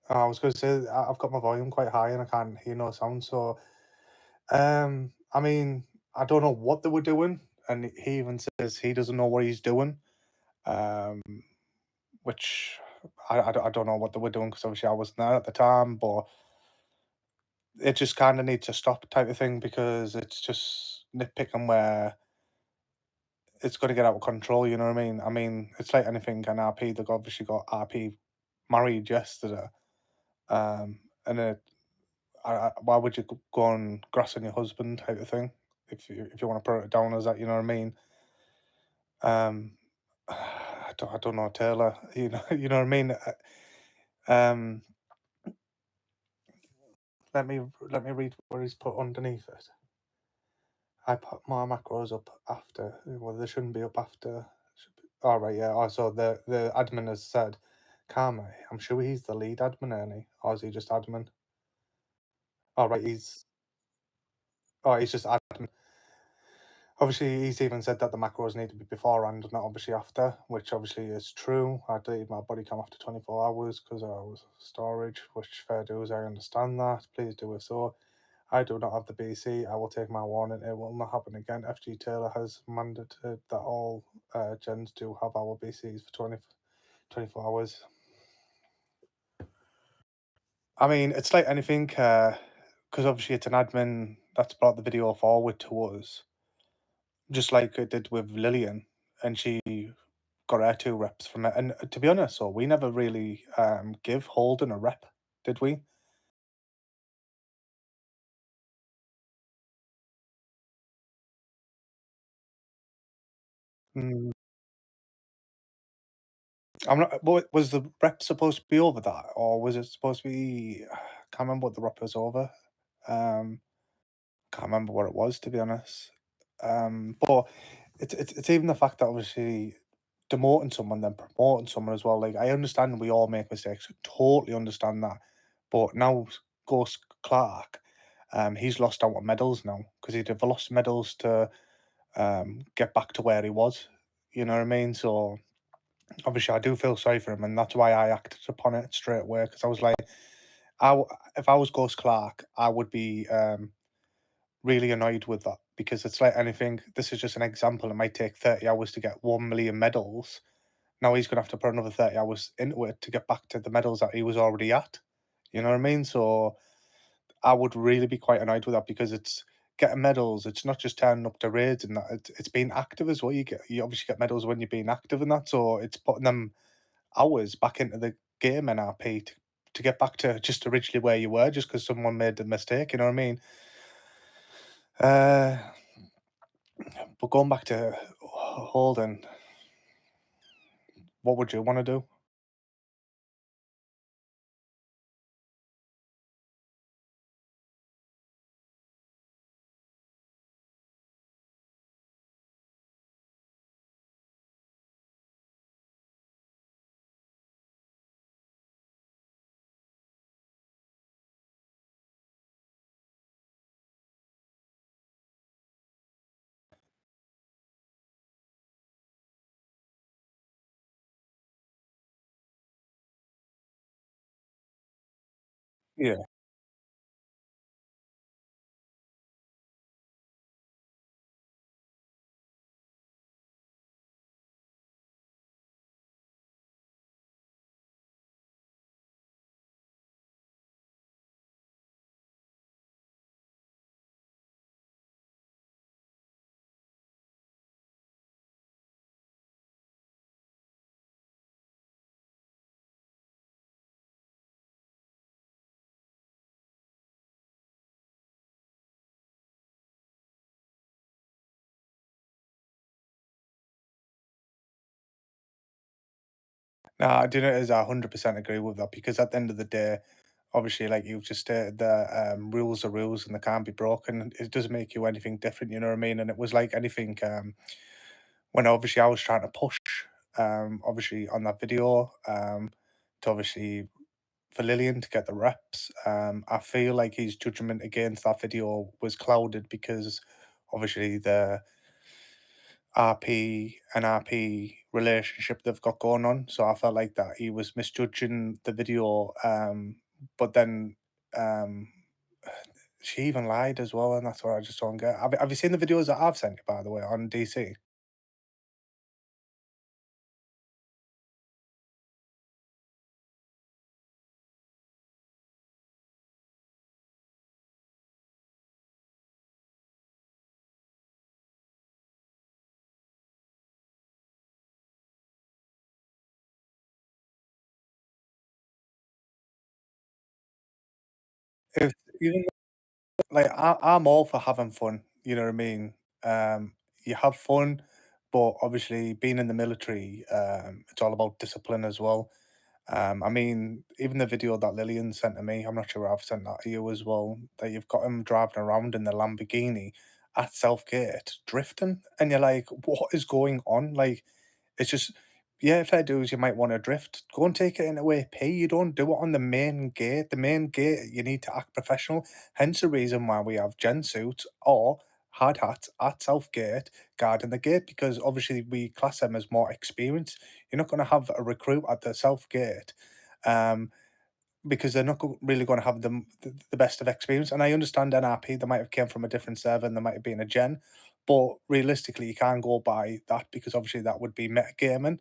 I was going to say I've got my volume quite high and I can't hear no sound. So, I mean, I don't know what they were doing, and he even says he doesn't know what he's doing. Which I don't know what they were doing, because obviously I wasn't there at the time, but it just kind of needs to stop type of thing, because it's just nitpicking where it's going to get out of control. You know what I mean? I mean, it's like anything in RP. They've obviously got RP married yesterday, and it. Why would you go and grass on your husband type of thing if you want to put it down as that? You know what I mean? I don't know, Taylor. You know what I mean. Let me read what he's put underneath it. I put my macros up after. Well, they shouldn't be up after. All right, yeah. Also, the admin has said, Karma. I'm sure he's the lead admin, isn't he? Or is he just admin? All right, he's just admin. Obviously, he's even said that the macros need to be beforehand, not obviously after, which obviously is true. I deleted my body cam after 24 hours because I was storage, which fair dues, I understand that. Please do it so. I do not have the BC. I will take my warning. It will not happen again. FG Taylor has mandated that all gens do have our BCs for 24 hours. I mean, it's like anything, because obviously it's an admin that's brought the video forward to us, just like it did with Lillian, and she got her 2 reps from it. And to be honest, so we never really give Holden a rep, did we? Mm. I'm not. Was the rep supposed to be over that, or was it supposed to be? I can't remember what the rep was over. Can't remember what it was, to be honest. But it's even the fact that obviously demoting someone, then promoting someone as well. Like, I understand we all make mistakes, totally understand that. But now Ghost Clark, he's lost out on medals now, because he'd have lost medals to get back to where he was. You know what I mean? So obviously I do feel sorry for him, and that's why I acted upon it straight away, because I was like, if I was Ghost Clark, I would be really annoyed with that, because it's like anything. This is just an example. It might take 30 hours to get 1 million medals, now he's going to have to put another 30 hours into it to get back to the medals that he was already at. You know what I mean? So I would really be quite annoyed with that, because it's getting medals. It's not just turning up to raids and that. It's being active as well. You obviously get medals when you're being active and that. So it's putting them hours back into the game NRP to get back to just originally where you were, just because someone made a mistake. You know what I mean? But going back to Holden, what would you want to do? Yeah. No, I do not as 100% agree with that, because at the end of the day, obviously, like you've just stated, the rules are rules and they can't be broken. It doesn't make you anything different, you know what I mean? And it was like anything, when obviously I was trying to push, obviously on that video, to obviously for Lillian to get the reps. I feel like his judgment against that video was clouded because obviously the RP and RP relationship they've got going on. So I felt like that he was misjudging the video. But then um, she even lied as well, and that's what I just don't get. Have you seen the videos that I've sent you, by the way, on DC? If even like I'm all for having fun, you know what I mean? You have fun, but obviously being in the military, it's all about discipline as well. I mean, even the video that Lillian sent to me, I'm not sure I've sent that to you as well, that you've got him driving around in the Lamborghini at Southgate drifting, and you're like, what is going on? Like, it's just, yeah, fair dues, you might want to drift. Go and take it into AP. You don't do it on the main gate. The main gate, you need to act professional. Hence the reason why we have gen suits or hard hats at Southgate guarding the gate, because obviously we class them as more experienced. You're not going to have a recruit at the Southgate. Because they're not really going to have the best of experience. And I understand NRP, they might have came from a different server and they might have been a gen, but realistically, you can't go by that, because obviously that would be metagaming.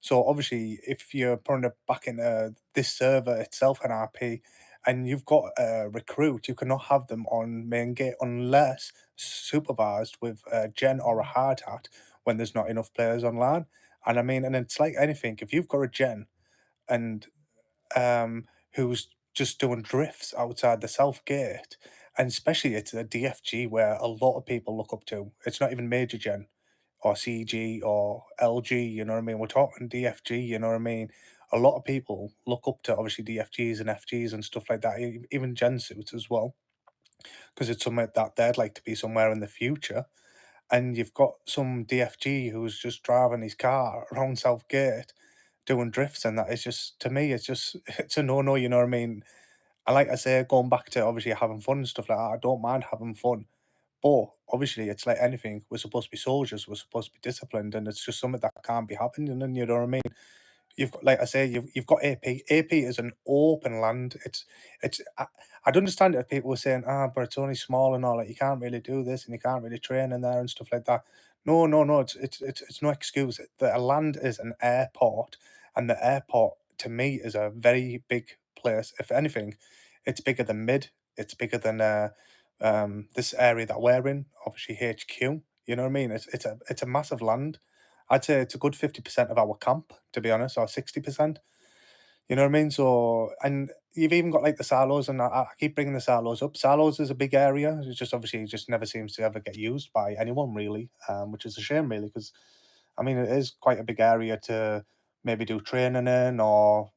So obviously, if you're putting it back into this server itself, NRP, and you've got a recruit, you cannot have them on main gate unless supervised with a gen or a hard hat when there's not enough players online. And I mean, and it's like anything, if you've got a gen and who's just doing drifts outside the South Gate, and especially it's a DFG where a lot of people look up to. It's not even Major Gen or CG or LG, you know what I mean? We're talking DFG, you know what I mean? A lot of people look up to obviously DFGs and FGs and stuff like that, even Gen suits as well, because it's somewhere that they'd like to be somewhere in the future. And you've got some DFG who's just driving his car around Southgate doing drifts, and that is just, to me, it's just, it's a no-no, you know what I mean? And like I say, going back to obviously having fun and stuff like that, I don't mind having fun. But obviously, it's like anything. We're supposed to be soldiers. We're supposed to be disciplined, and it's just something that can't be happening. And you know what I mean? You've got, like I say, you've got AP. AP is an open land. It's. I'd understand it if people were saying, but it's only small and all. Like you can't really do this, and you can't really train in there and stuff like that. No. It's no excuse. The land is an airport, and the airport to me is a very big place. If anything, it's bigger than Mid. It's bigger than this area that we're in. Obviously HQ. You know what I mean? It's a massive land. I'd say it's a good 50% of our camp, to be honest, or 60%. You know what I mean? So, and you've even got like the silos, and I keep bringing the silos up. Silos is a big area. It's just obviously it just never seems to ever get used by anyone really, which is a shame really, because I mean it is quite a big area to maybe do training in or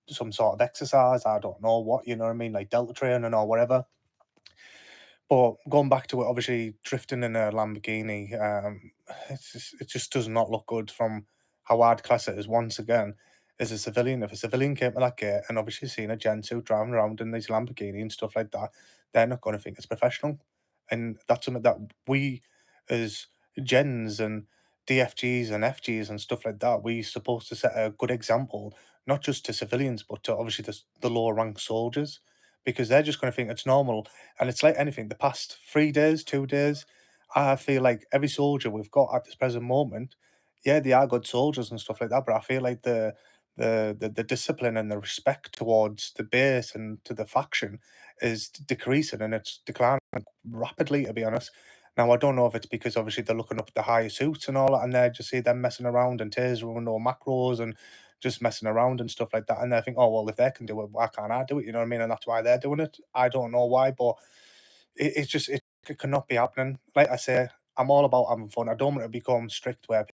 some sort of exercise. I don't know what, you know what I mean, like delta training or whatever. But going back to it, obviously drifting in a Lamborghini, it just does not look good from how hard class it is. Once again, as a civilian, if a civilian came to that gate and obviously seen a gen suit driving around in these Lamborghini and stuff like that, they're not going to think it's professional, and that's something that we, as gens and DFGs and FGs and stuff like that, we supposed to set a good example, not just to civilians but to obviously the lower rank soldiers, because they're just going to think it's normal. And it's like anything, the past 3 days, 2 days, I feel like every soldier we've got at this present moment, yeah, they are good soldiers and stuff like that, but I feel like the discipline and the respect towards the base and to the faction is decreasing, and it's declining rapidly, to be honest. Now I don't know if it's because obviously they're looking up at the higher suits and all that, and they just see them messing around and tasering no macros and just messing around and stuff like that, and they think, oh well, if they can do it, why can't I do it? You know what I mean? And that's why they're doing it. I don't know why, but it's just it cannot be happening. Like I say, I'm all about having fun. I don't want to become strict where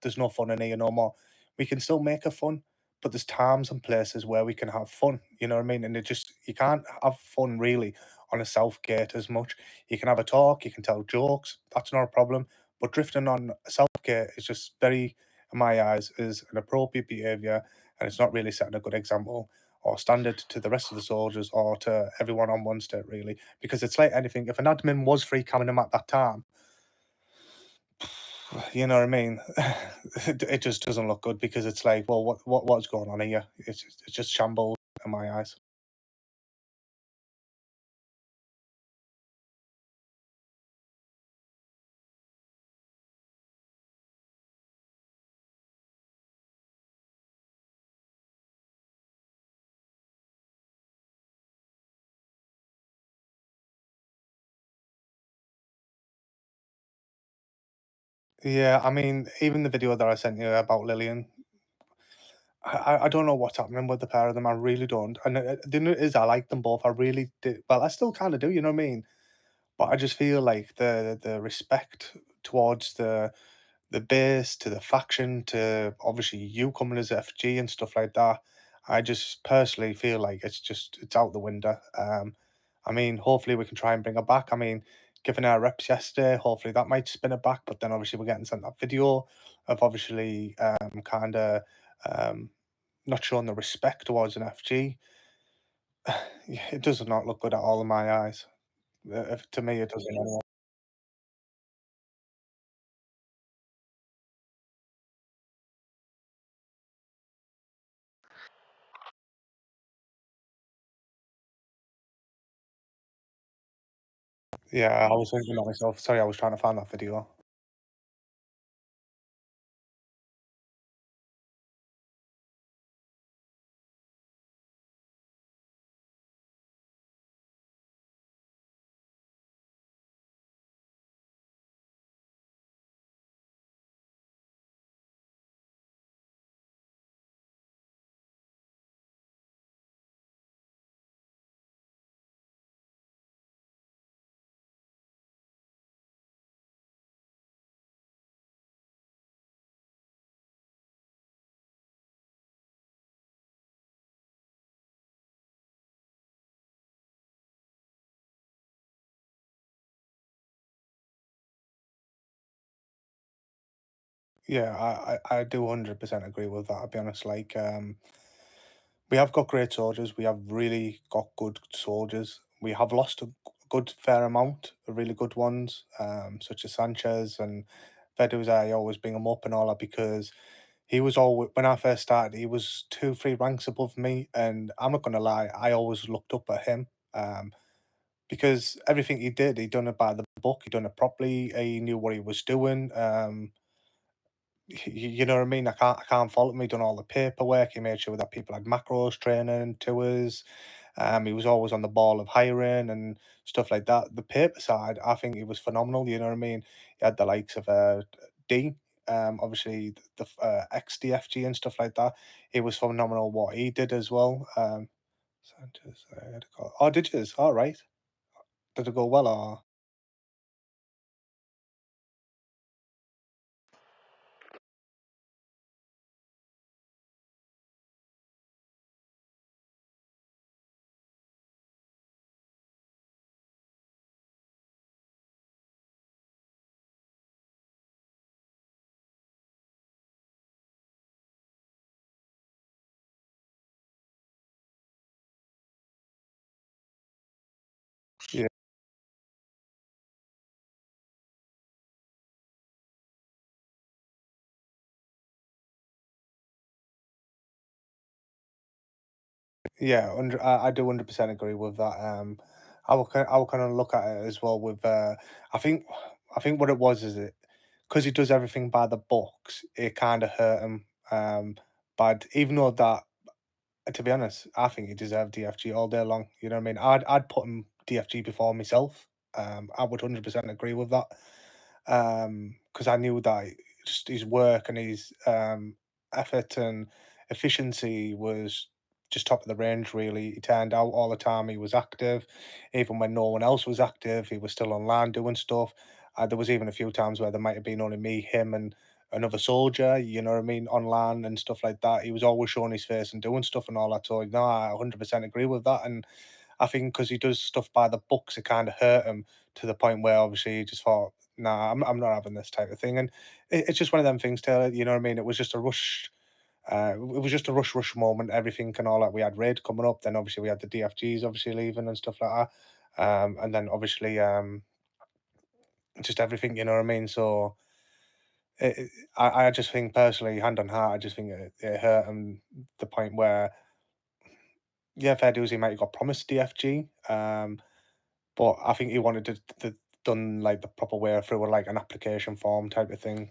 there's no fun in here no more. We can still make it fun, but there's times and places where we can have fun. You know what I mean? And it just you can't have fun really on a south gate as much. You can have a talk, you can tell jokes. That's not a problem. But drifting on a south gate is just very, in my eyes, is inappropriate behaviour, and it's not really setting a good example or standard to the rest of the soldiers or to everyone on one state really. Because it's like anything. If an admin was free coming him at that time, you know what I mean? It just doesn't look good, because it's like, well, what's going on here? It's just shambles in my eyes. Yeah, I mean, even the video that I sent you about Lillian, I don't know what's happening with the pair of them. I really don't. And the thing is, I like them both. I really do. Well, I still kind of do. You know what I mean? But I just feel like the respect towards the base, to the faction, to obviously you coming as FG and stuff like that. I just personally feel like it's out the window. I mean, hopefully we can try and bring her back. I mean, given our reps yesterday, hopefully that might spin it back. But then obviously we're getting sent that video of obviously kind of um, not showing the respect towards an FG. Yeah, it does not look good at all in my eyes. To me, it doesn't anyway. Yeah, I was thinking that myself. Sorry, I was trying to find that video. Yeah, I do 100% agree with that. I'll be honest. Like, we have got great soldiers. We have really got good soldiers. We have lost a good fair amount of really good ones, such as Sanchez and Veduz. I always bring him up and all that, because he was always, when I first started, he was 2, 3 ranks above me, and I'm not gonna lie, I always looked up at him. because everything he did, he done it by the book. He done it properly. He knew what he was doing. You know what I mean? I can't fault him. He done all the paperwork. He made sure that people had macros training, tours. He was always on the ball of hiring and stuff like that. The paper side, I think he was phenomenal. You know what I mean? He had the likes of D, obviously the ex DFG and stuff like that. It was phenomenal what he did as well. Sanchez, oh, did you? All right. Did it go well or? Yeah. Yeah, I do 100% agree with that. I will kind of look at it as well with I think what it was is it because he does everything by the books, it kind of hurt him. But even though that, to be honest, I think he deserved DFG all day long. You know what I mean? I'd put him DFG before myself. I would 100% agree with that. Because I knew that just his work and his effort and efficiency was just top of the range. Really, he turned out all the time. He was active, even when no one else was active. He was still online doing stuff. There was even a few times where there might have been only me, him, and another soldier. You know what I mean, online and stuff like that. He was always showing his face and doing stuff and all that. So no, I 100% agree with that. And I think because he does stuff by the books, it kind of hurt him to the point where obviously he just thought, nah, I'm not having this type of thing. And it's just one of them things, Taylor. You know what I mean? It was just a rush. It was just a rush moment. Everything and all that. We had Raid coming up. Then obviously we had the DFGs obviously leaving and stuff like that. And then obviously just everything. You know what I mean? So. I just think personally, hand on heart, I just think it hurt him the point where, yeah, fair dues, he might have got promised DFG, but I think he wanted to done like the proper way through like an application form type of thing,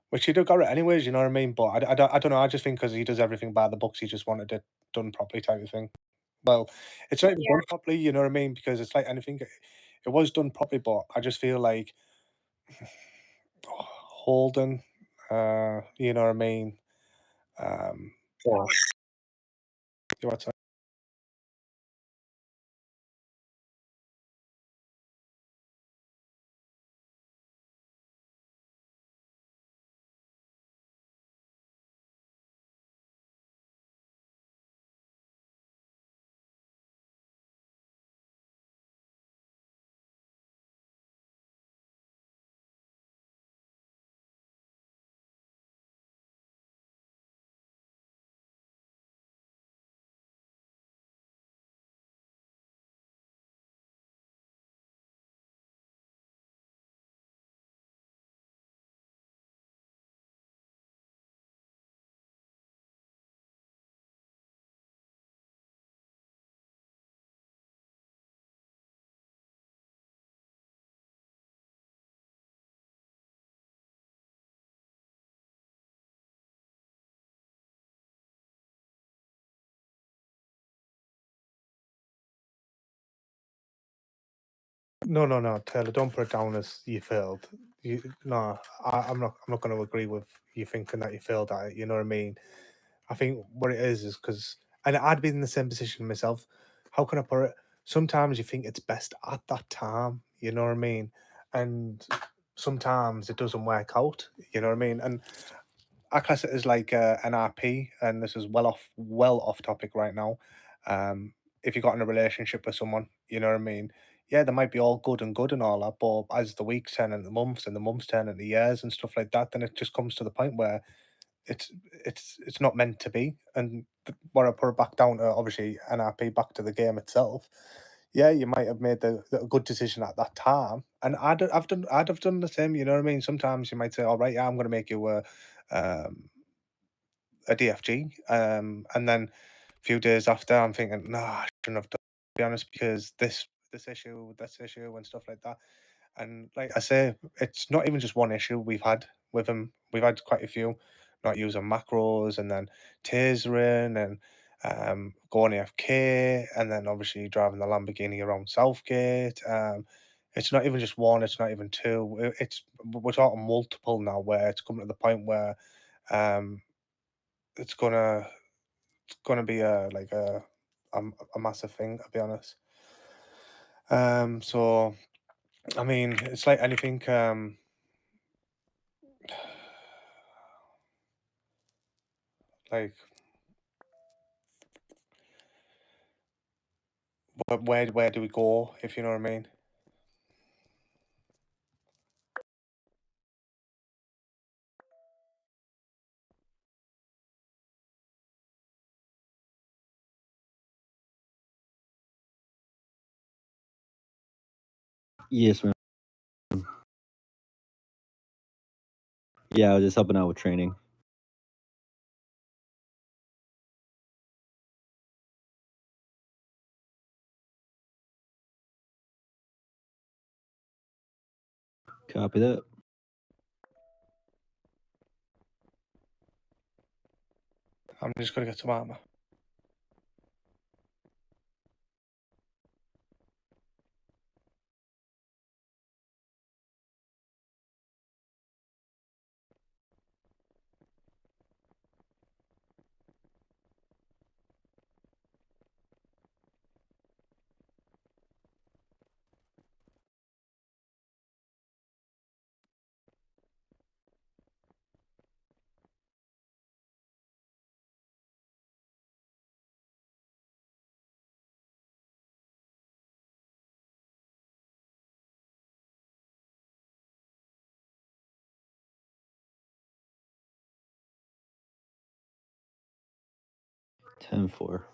which he'd have got it anyways. You know what I mean? But I don't know. I just think because he does everything by the books, he just wanted it done properly type of thing. Well, it's not even done properly. You know what I mean? Because it's like anything, it was done properly, but I just feel like Holden, you know what I mean? Yeah. What's that? No, Taylor. Don't put it down as you failed. No, I'm not. I'm not going to agree with you thinking that you failed at it. You know what I mean? I think what it is because, and I'd been in the same position myself. How can I put it? Sometimes you think it's best at that time. You know what I mean? And sometimes it doesn't work out. You know what I mean? And I class it as like an RP, and this is well off topic right now. If you got in a relationship with someone, you know what I mean. Yeah, they might be all good and all that, but as the weeks turn into months and the months turn into years and stuff like that, then it just comes to the point where it's not meant to be. And what I put it back down to obviously NRP back to the game itself. Yeah, you might have made the good decision at that time, and I'd have done the same. You know what I mean? Sometimes you might say, "All right, yeah, I'm going to make you um, a DFG," and then a few days after, I'm thinking, "Nah, I shouldn't have done." To be honest, because this issue, this issue, and stuff like that. And like I say, it's not even just one issue we've had with him. We've had quite a few, not using macros, and then tasering, and going AFK, and then obviously driving the Lamborghini around Southgate. It's not even just one. It's not even two. We're talking multiple now, where it's coming to the point where um, it's gonna be a massive thing, to be honest. So I mean, it's like anything. Like, where do we go, if you know what I mean? Yes, ma'am. Yeah, I was just helping out with training. Copy that. I'm just gonna get some armor. Ten four.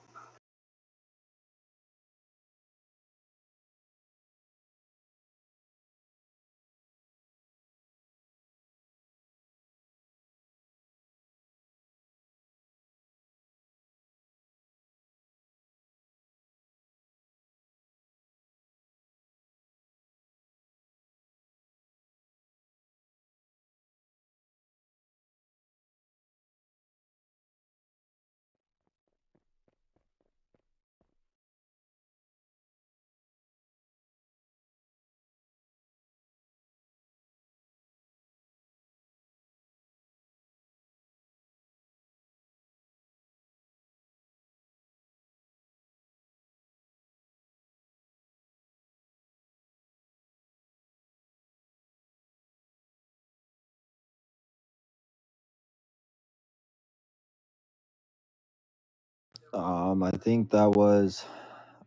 I think that was.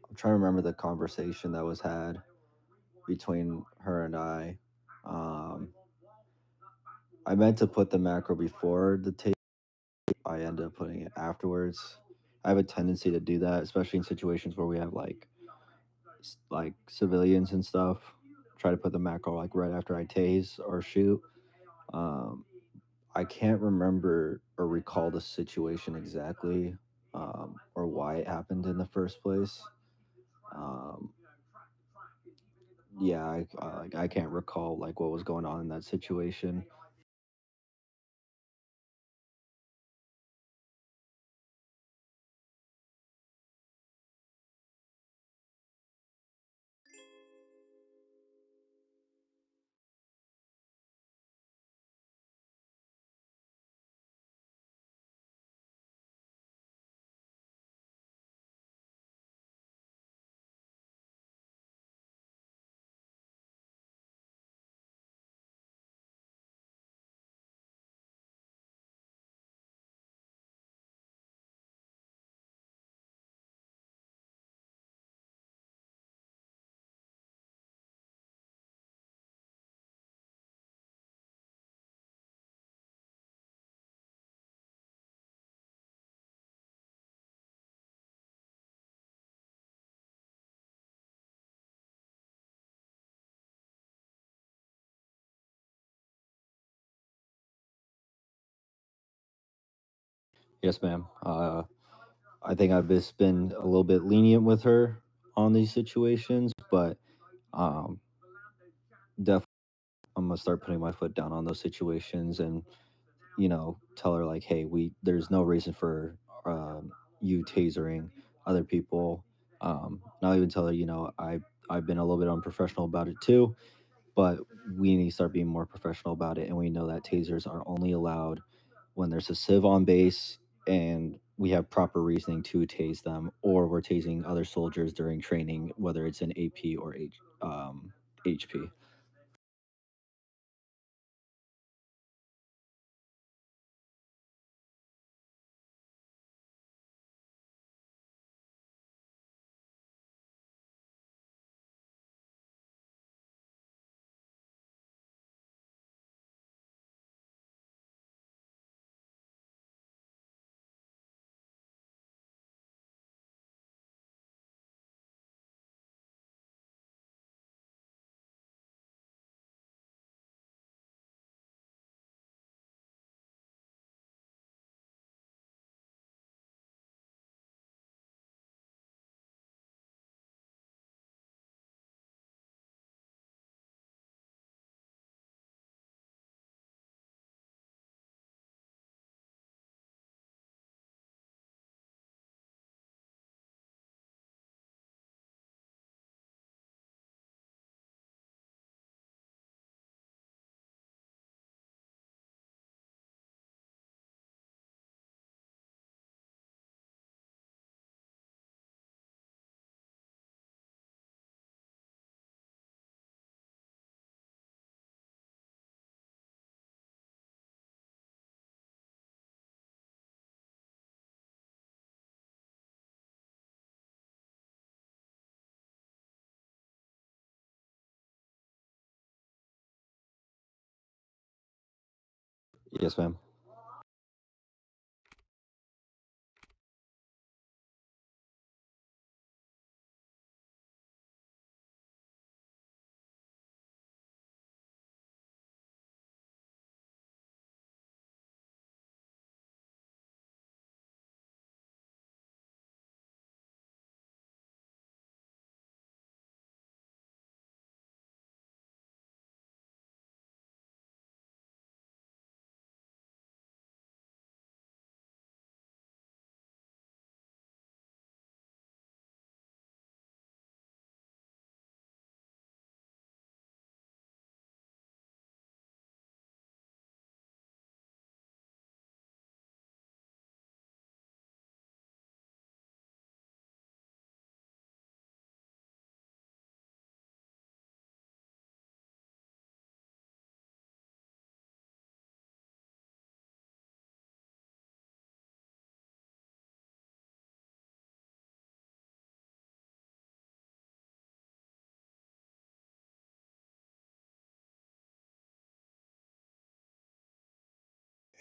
I'm trying to remember the conversation that was had between her and I. I meant to put the macro before the tape. I end up putting it afterwards. I have a tendency to do that, especially in situations where we have like civilians and stuff. Try to put the macro like right after I tase or shoot. I can't remember or recall the situation exactly, or why it happened in the first place. Yeah, I can't recall like what was going on in that situation. Yes, ma'am. I think I've just been a little bit lenient with her on these situations, but definitely I'm gonna start putting my foot down on those situations and tell her like, hey, there's no reason for you tasering other people. Not even tell her, I've been a little bit unprofessional about it too, but we need to start being more professional about it. And we know that tasers are only allowed when there's a civ on base and we have proper reasoning to tase them, or we're tasing other soldiers during training, whether it's an AP or HP. Yes, ma'am.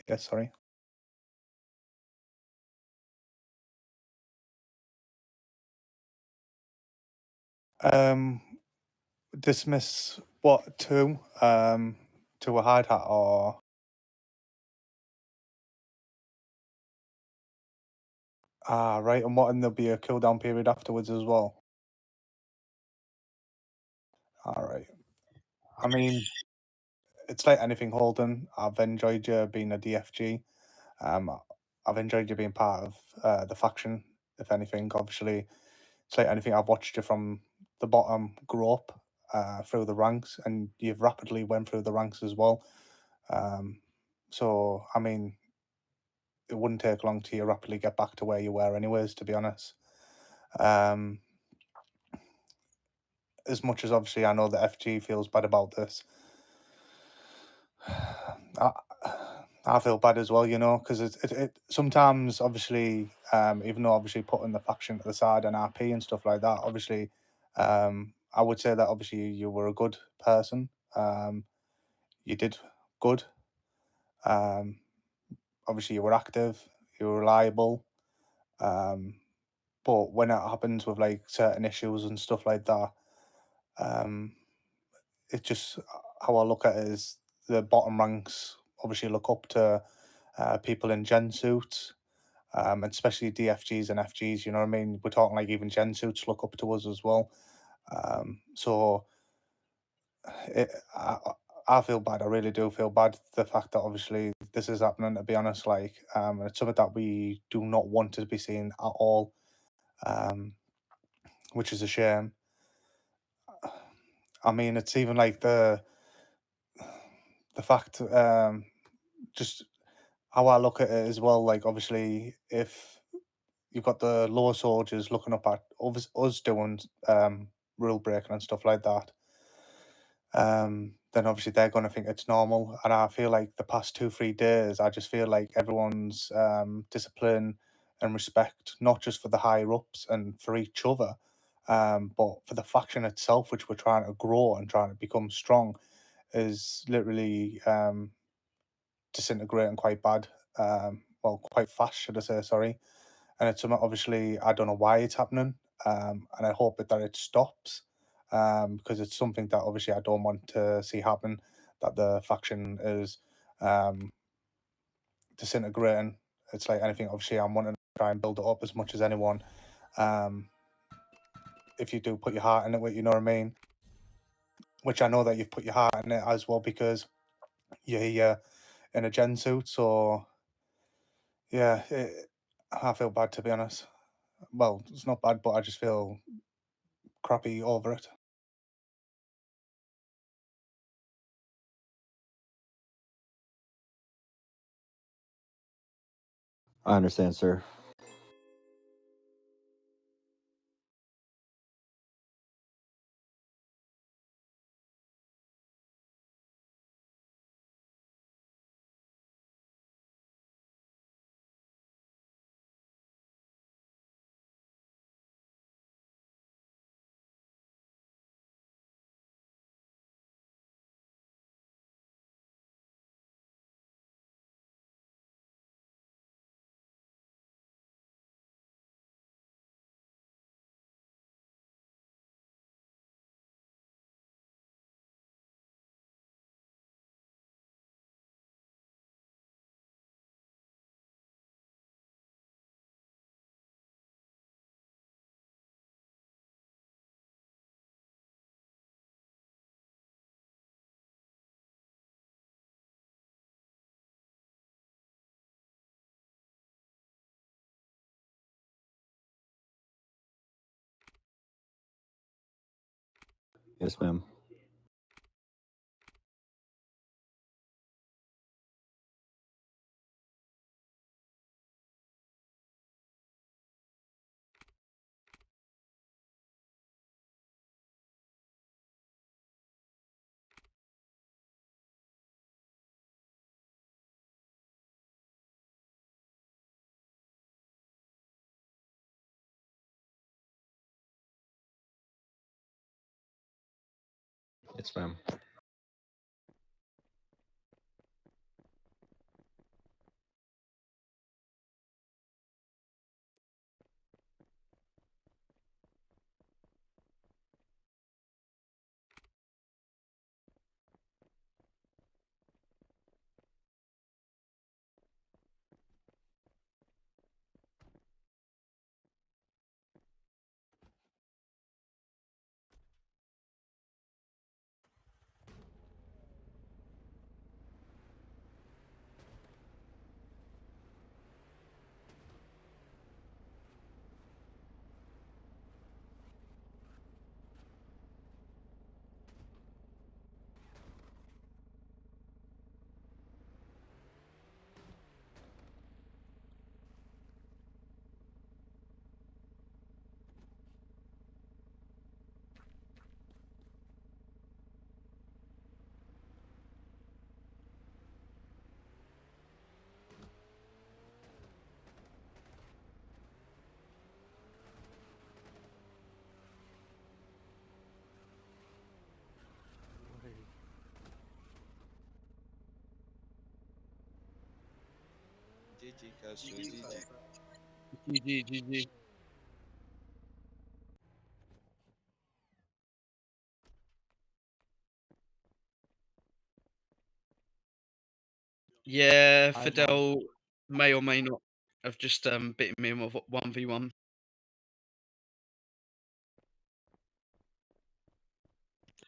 Yes, sorry. Dismiss what to a hard hat or right, and there'll be a cooldown period afterwards as well. All right. I mean, it's like anything, Holden. I've enjoyed you being a DFG. I've enjoyed you being part of the faction. If anything, obviously, it's like anything. I've watched you from the bottom grow up through the ranks, and you've rapidly went through the ranks as well. So I mean, it wouldn't take long to you rapidly get back to where you were, anyways. To be honest, as much as obviously I know that FG feels bad about this, I feel bad as well, because it sometimes obviously, even though obviously putting the faction to the side and RP and stuff like that, obviously, I would say that obviously you were a good person. You did good. Obviously you were active, you were reliable. But when it happens with like certain issues and stuff like that, it just how I look at it is the bottom ranks obviously look up to people in gen suits, and especially DFGs and FGs. You know what I mean? We're talking like even Gen suits look up to us as well. So I feel bad. I really do feel bad. The fact that obviously this is happening. To be honest, like it's something that we do not want to be seeing at all, which is a shame. I mean, it's even like the fact, just how I look at it as well. Like obviously, if you've got the lower soldiers looking up at us doing rule breaking and stuff like that, then obviously they're going to think it's normal. And I feel like the past 2-3 days, I just feel like everyone's discipline and respect, not just for the higher ups and for each other, but for the faction itself, which we're trying to grow and trying to become strong, is literally disintegrating quite bad. Well, quite fast, should I say? Sorry. And it's something, obviously, I don't know why it's happening, and I hope that it stops, because it's something that obviously I don't want to see happen. That the faction is disintegrating. It's like anything. Obviously, I'm wanting to try and build it up as much as anyone. If you do put your heart in it, you know what I mean. Which I know that you've put your heart in it as well, because you're here in a gen suit. So yeah, I feel bad, to be honest. Well, it's not bad, but I just feel crappy over it. I understand, sir. Yes, ma'am. Yes, ma'am. GG, Castro, GG. GG. Yeah, Hi, man. Fidel may or may not. of just beating me in 1v1.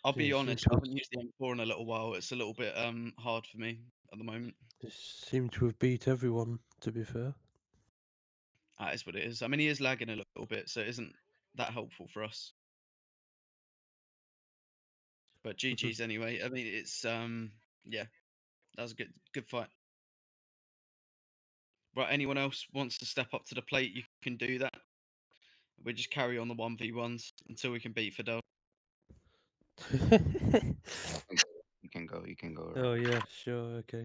I'll be Yeah, honest, I haven't used the M4 in a little while. It's a little bit hard for me at the moment. Seem to have beat everyone, to be fair. That is what it is. I mean, he is lagging a little bit, so it isn't that helpful for us. But GG's anyway. I mean, it's yeah, that was a good fight. Right, anyone else wants to step up to the plate, you can do that. We just carry on the 1v1s until we can beat Fidel. You can go. You can go. Oh yeah, sure, okay.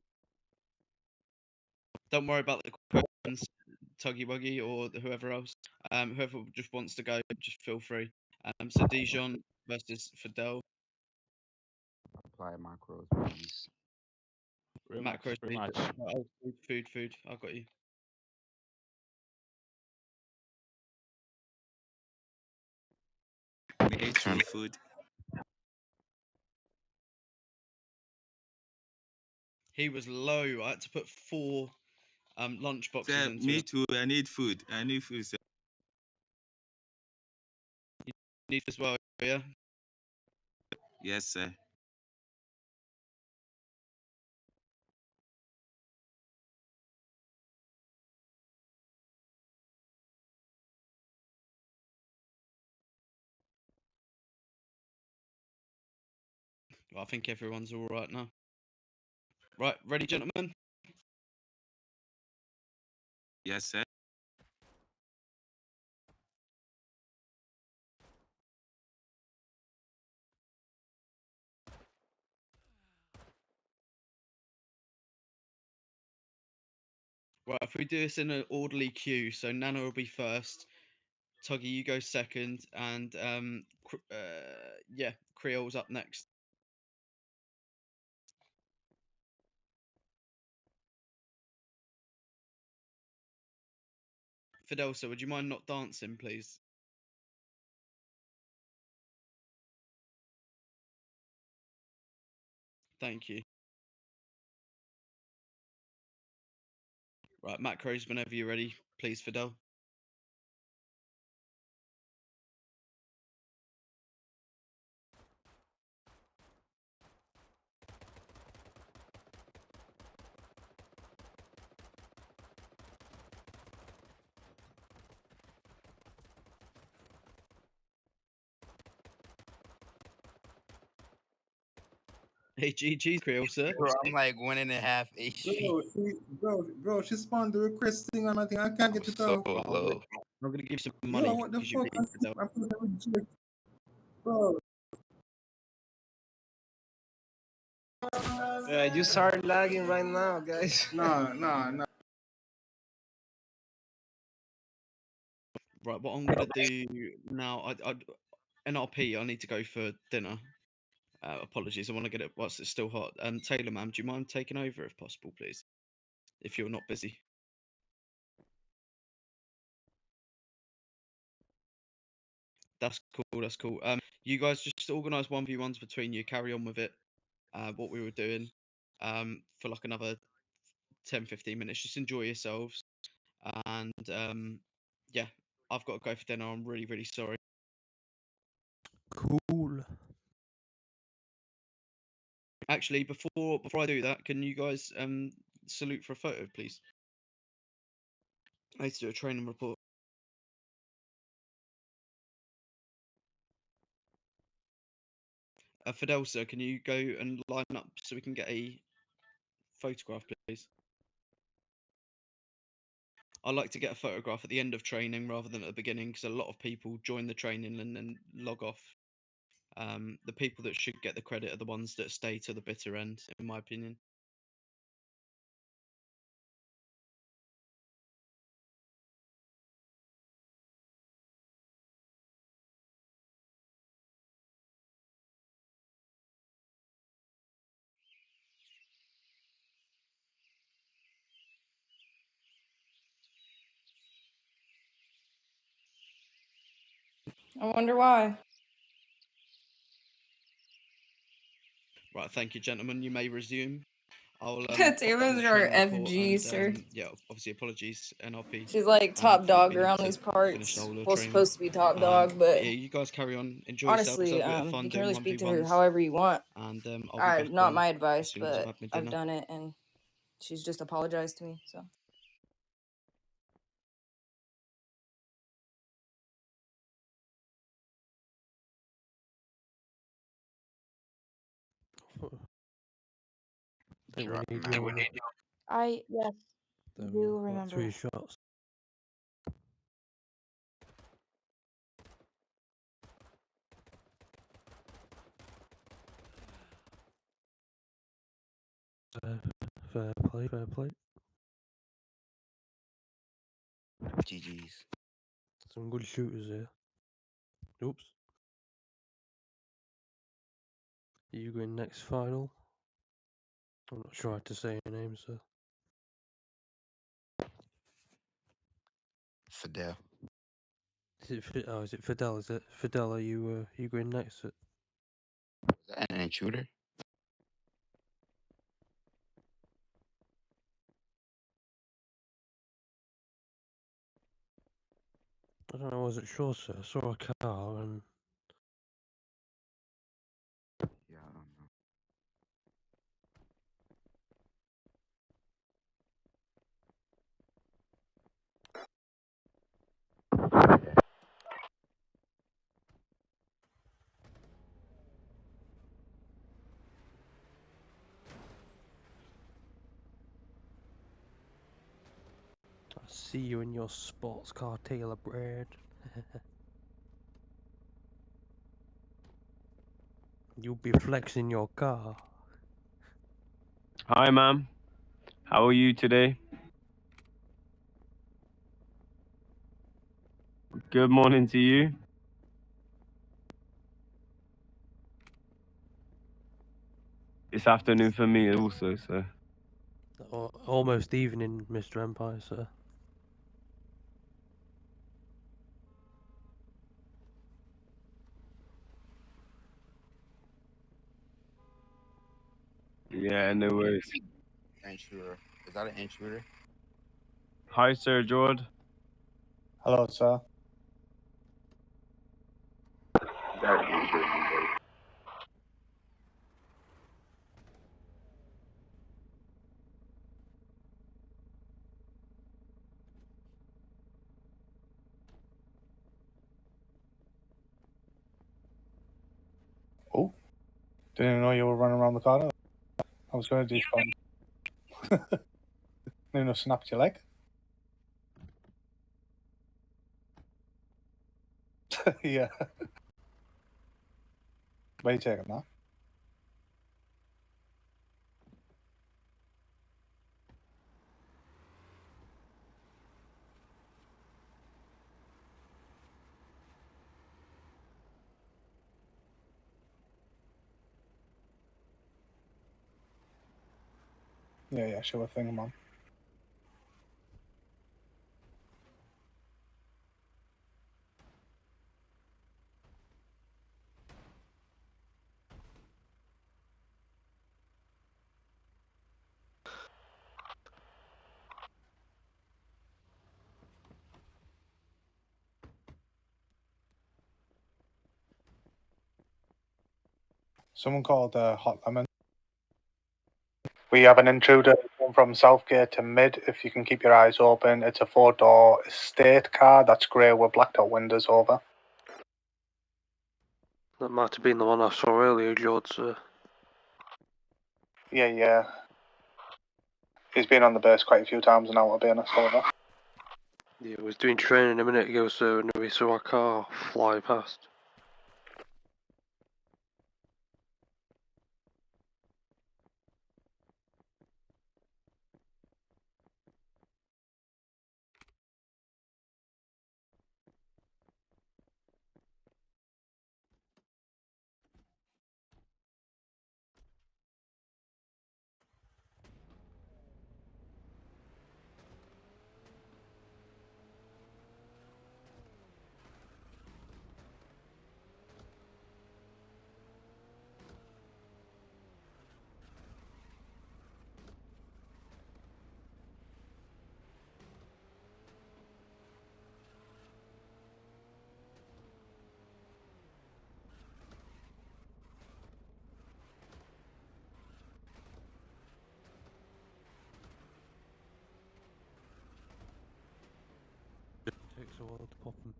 Don't worry about the questions, Tuggy Wuggy or whoever else. Whoever just wants to go, just feel free. So Dijon versus Fidel. Apply macros, please. Macros, please. rematch. Oh, food. I got you. We ate some food. He was low. I had to put 4 lunch boxes Sir, into me him. too. I need food. I need food, sir. You need as well, yeah? Yes, sir. Well, I think everyone's all right now. Right, ready, gentlemen? Yes, sir. Right, if we do this in an orderly queue, so Nana will be first, Tuggy, you go second, and yeah, Creole's up next. Fidelsa, would you mind not dancing, please? Thank you. Right, macros whenever you're ready, please, Fidel. Hey, GG, Creosa. Bro, I'm like 1.5 HP. Bro, she spawned the request thing on my thing. I can't get it So off. low. I'm gonna give you some Yo, money what the because you fuck? beat Fidel. I'm supposed to reject. Bro. You start lagging right now, guys. No. Right, what I'm gonna do now, NRP, I need to go for dinner. Apologies, I want to get it whilst it's still hot. Taylor, ma'am, do you mind taking over if possible, please? If you're not busy. That's cool. You guys just organise 1v1s between you, carry on with it. What we were doing. For like another 10-15 minutes. Just enjoy yourselves. And yeah, I've got to go for dinner. I'm really sorry. Cool. Actually, before I do that, can you guys salute for a photo, please? I need to do a training report. Fidel, sir, can you go and line up so we can get a photograph, please? I like to get a photograph at the end of training rather than at the beginning because a lot of people join the training and then log off. The people that should get the credit are the ones that stay to the bitter end, in my opinion. I wonder why. Right, thank you, gentlemen. You may resume. I'll pop that on Taylor's the our training report FG, and sir. yeah, obviously apologies NRP She's like for top not dog being able around to these finish the parts. whole of Well, training. supposed to be top dog, but Yeah, you guys carry on, enjoy yourselves, honestly, have a bit of fun you can doing really speak to her 1v1s, however you want. and I'll be back Not on my as advice, soon as I've but had my I've dinner. done it, and she's just apologized to me. So I think we need you on the. Yes, There we do go. About remember 3 it. shots. Fair play, fair play. GG's. Some good shooters here. Oops. Are you going next final? I'm not sure how to say your name, sir. Fidel. Is it Fidel? Is it Fidel? Are you going next? Is that an intruder? I don't know. I wasn't sure, sir. I saw a car and Yeah, I don't know. I see you in your sports car, Taylor Bread. You'll be flexing your car. Hi, ma'am. How are you today? Good morning to you. It's afternoon for me also, so. Almost evening, Mr. Empire, sir. Yeah, no worries. Intruder. Is that an intruder? Hi, Sir George. Hello, sir. Oh, didn't even know you were running around the corner. I was going to despawn. Didn't even know snapped your leg. Yeah. Where you taking that? Yeah, sure thing, man. Someone called Hot Lemon. We have an intruder from Southgate to Mid. If you can keep your eyes open, it's a 4-door estate car that's grey with blacked out windows over. That might have been the one I saw earlier, George, sir. Yeah. He's been on the base quite a few times now, I'll be honest, over. Yeah, I was doing training a minute ago, sir, and we saw a car fly past. so I'll pop them.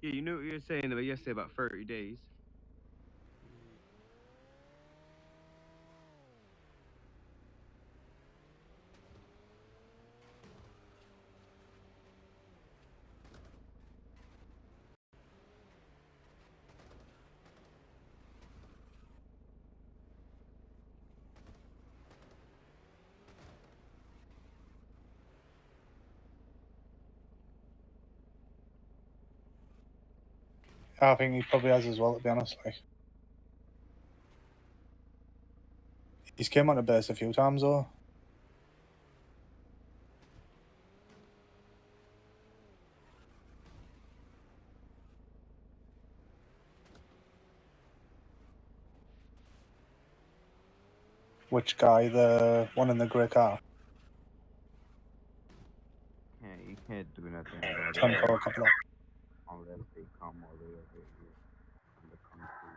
Yeah, you know what you were saying about yesterday about 30 days. I think he probably has as well, to be honest. Like, he's came on to base a few times though. Which guy? The one in the grey car? You can't do nothing about 10 it. for a couple of. Unless they come all the way over here on the country.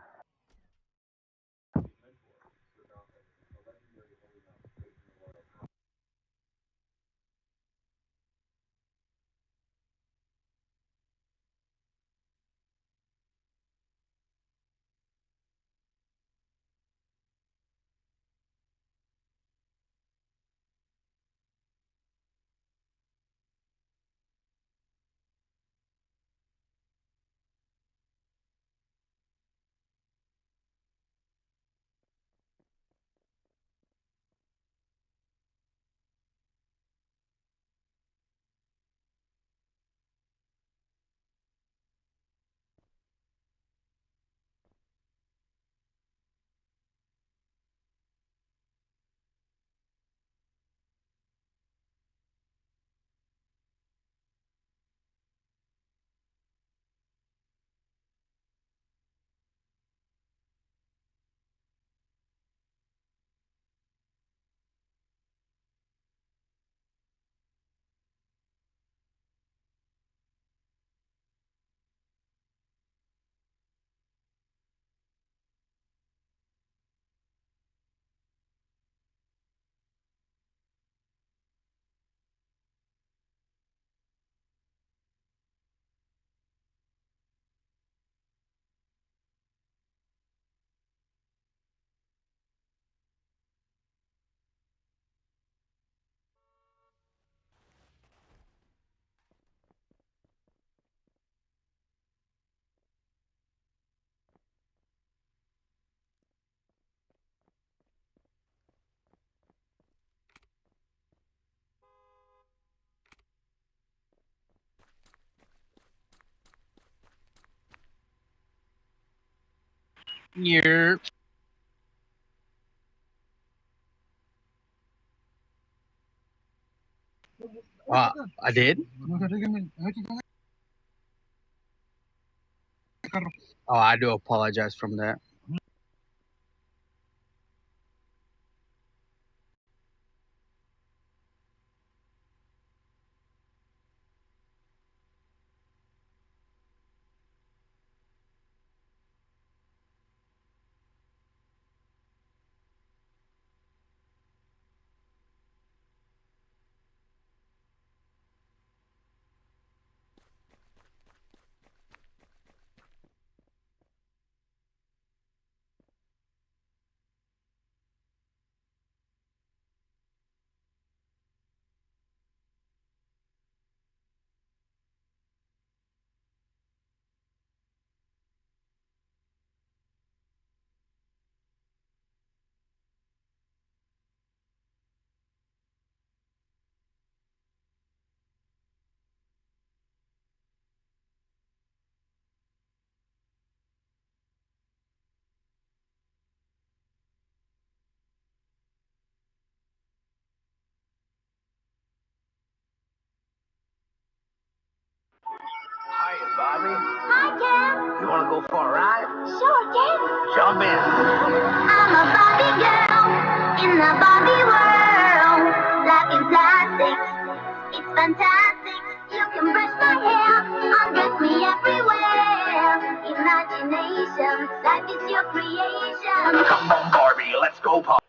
Yeah. I did. Oh, I do apologize from that. Hiya, Bobby. Hi, Ken. You want to go for a ride? Sure, Ken. Jump in. I'm a Barbie girl in the Barbie world. Life in plastic, it's fantastic. You can brush my hair, undress me everywhere. Imagination, life is your creation. Come on, Barbie, let's go, Pop.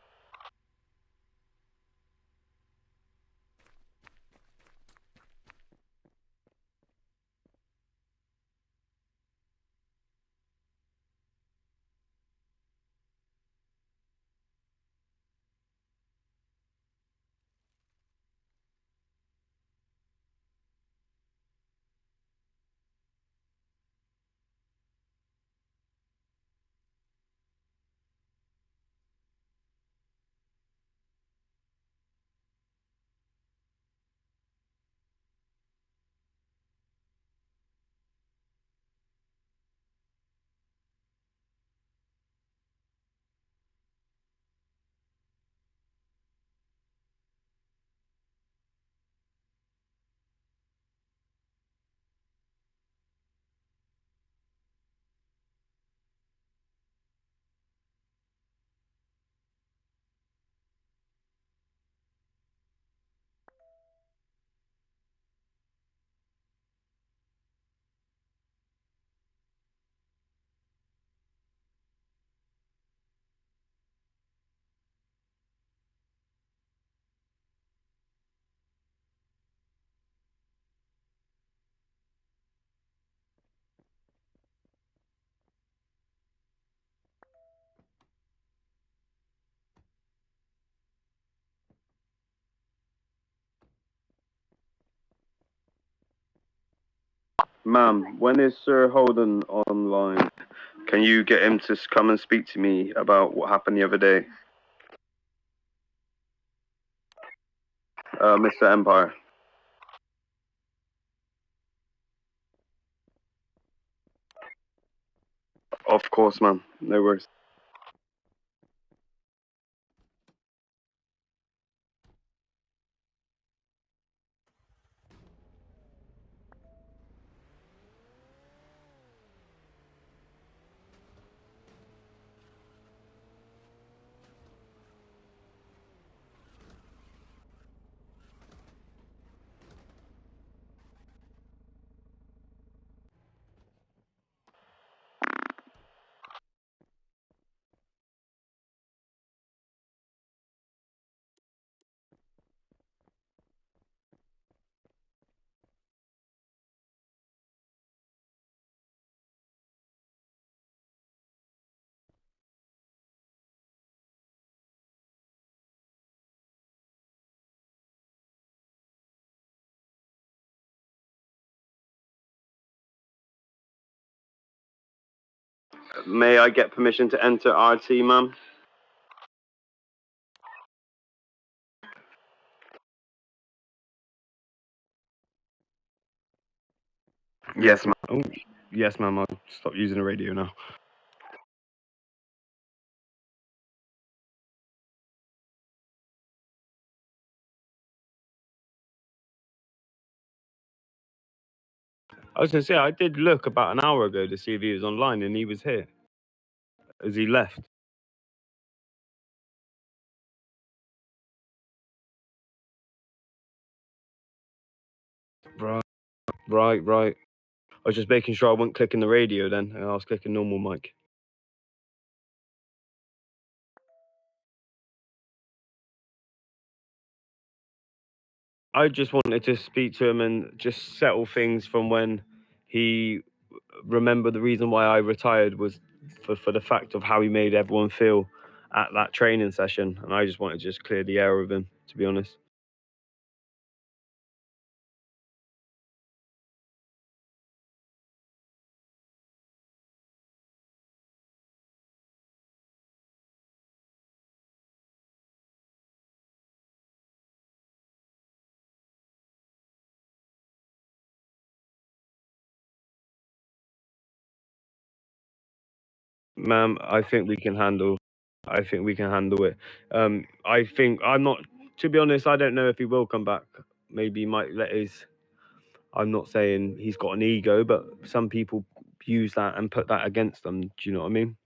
Ma'am, when is Sir Holden online? Can you get him to come and speak to me about what happened the other day? Mr. Empire. Of course, ma'am. No worries. May I get permission to enter RT, ma'am? Yes, ma'am. Oh, yes, ma'am. I'll stop using the radio now. I was gonna say I did look about an hour ago to see if he was online, and he was here. Has he left? Right. I was just making sure I wasn't clicking the radio then, and I was clicking normal mic. I just wanted to speak to him and just settle things from when he remembered the reason why I retired was for the fact of how he made everyone feel at that training session, and I just wanted to just clear the air with him, to be honest. Ma'am, I think we can handle it. I think I'm not, to be honest, I don't know if he will come back. Maybe he might let his, I'm not saying he's got an ego, but some people use that and put that against them. Do you know what I mean?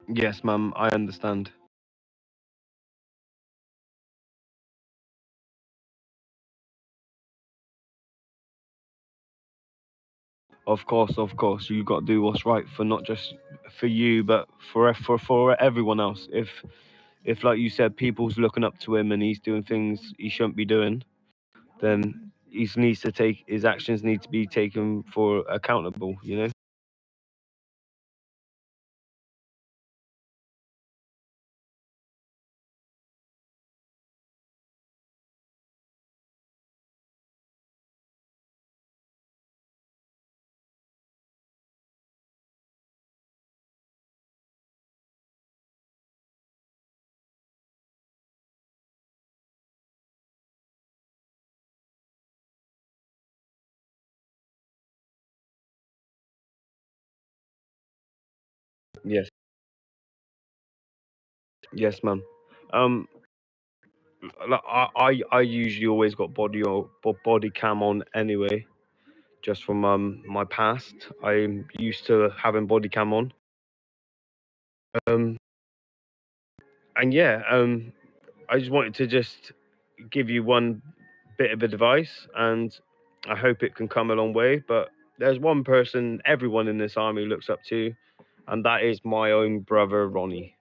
Yes, ma'am, I understand. Of course, you got to do what's right for not just for you, but for everyone else. If like you said, people's looking up to him and he's doing things he shouldn't be doing, then his actions need to be taken for accountable. You know. Yes. Yes, ma'am. Um, like, I usually always got body cam on anyway, just from my past. I'm used to having body cam on. And yeah, I just wanted to just give you one bit of advice, and I hope it can come a long way. But there's one person everyone in this army looks up to, and that is my own brother Ronnie.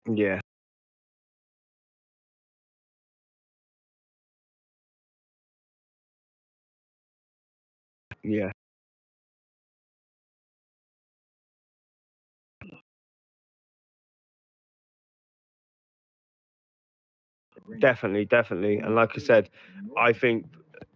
Yeah, yeah. Definitely, definitely. And like I said, I think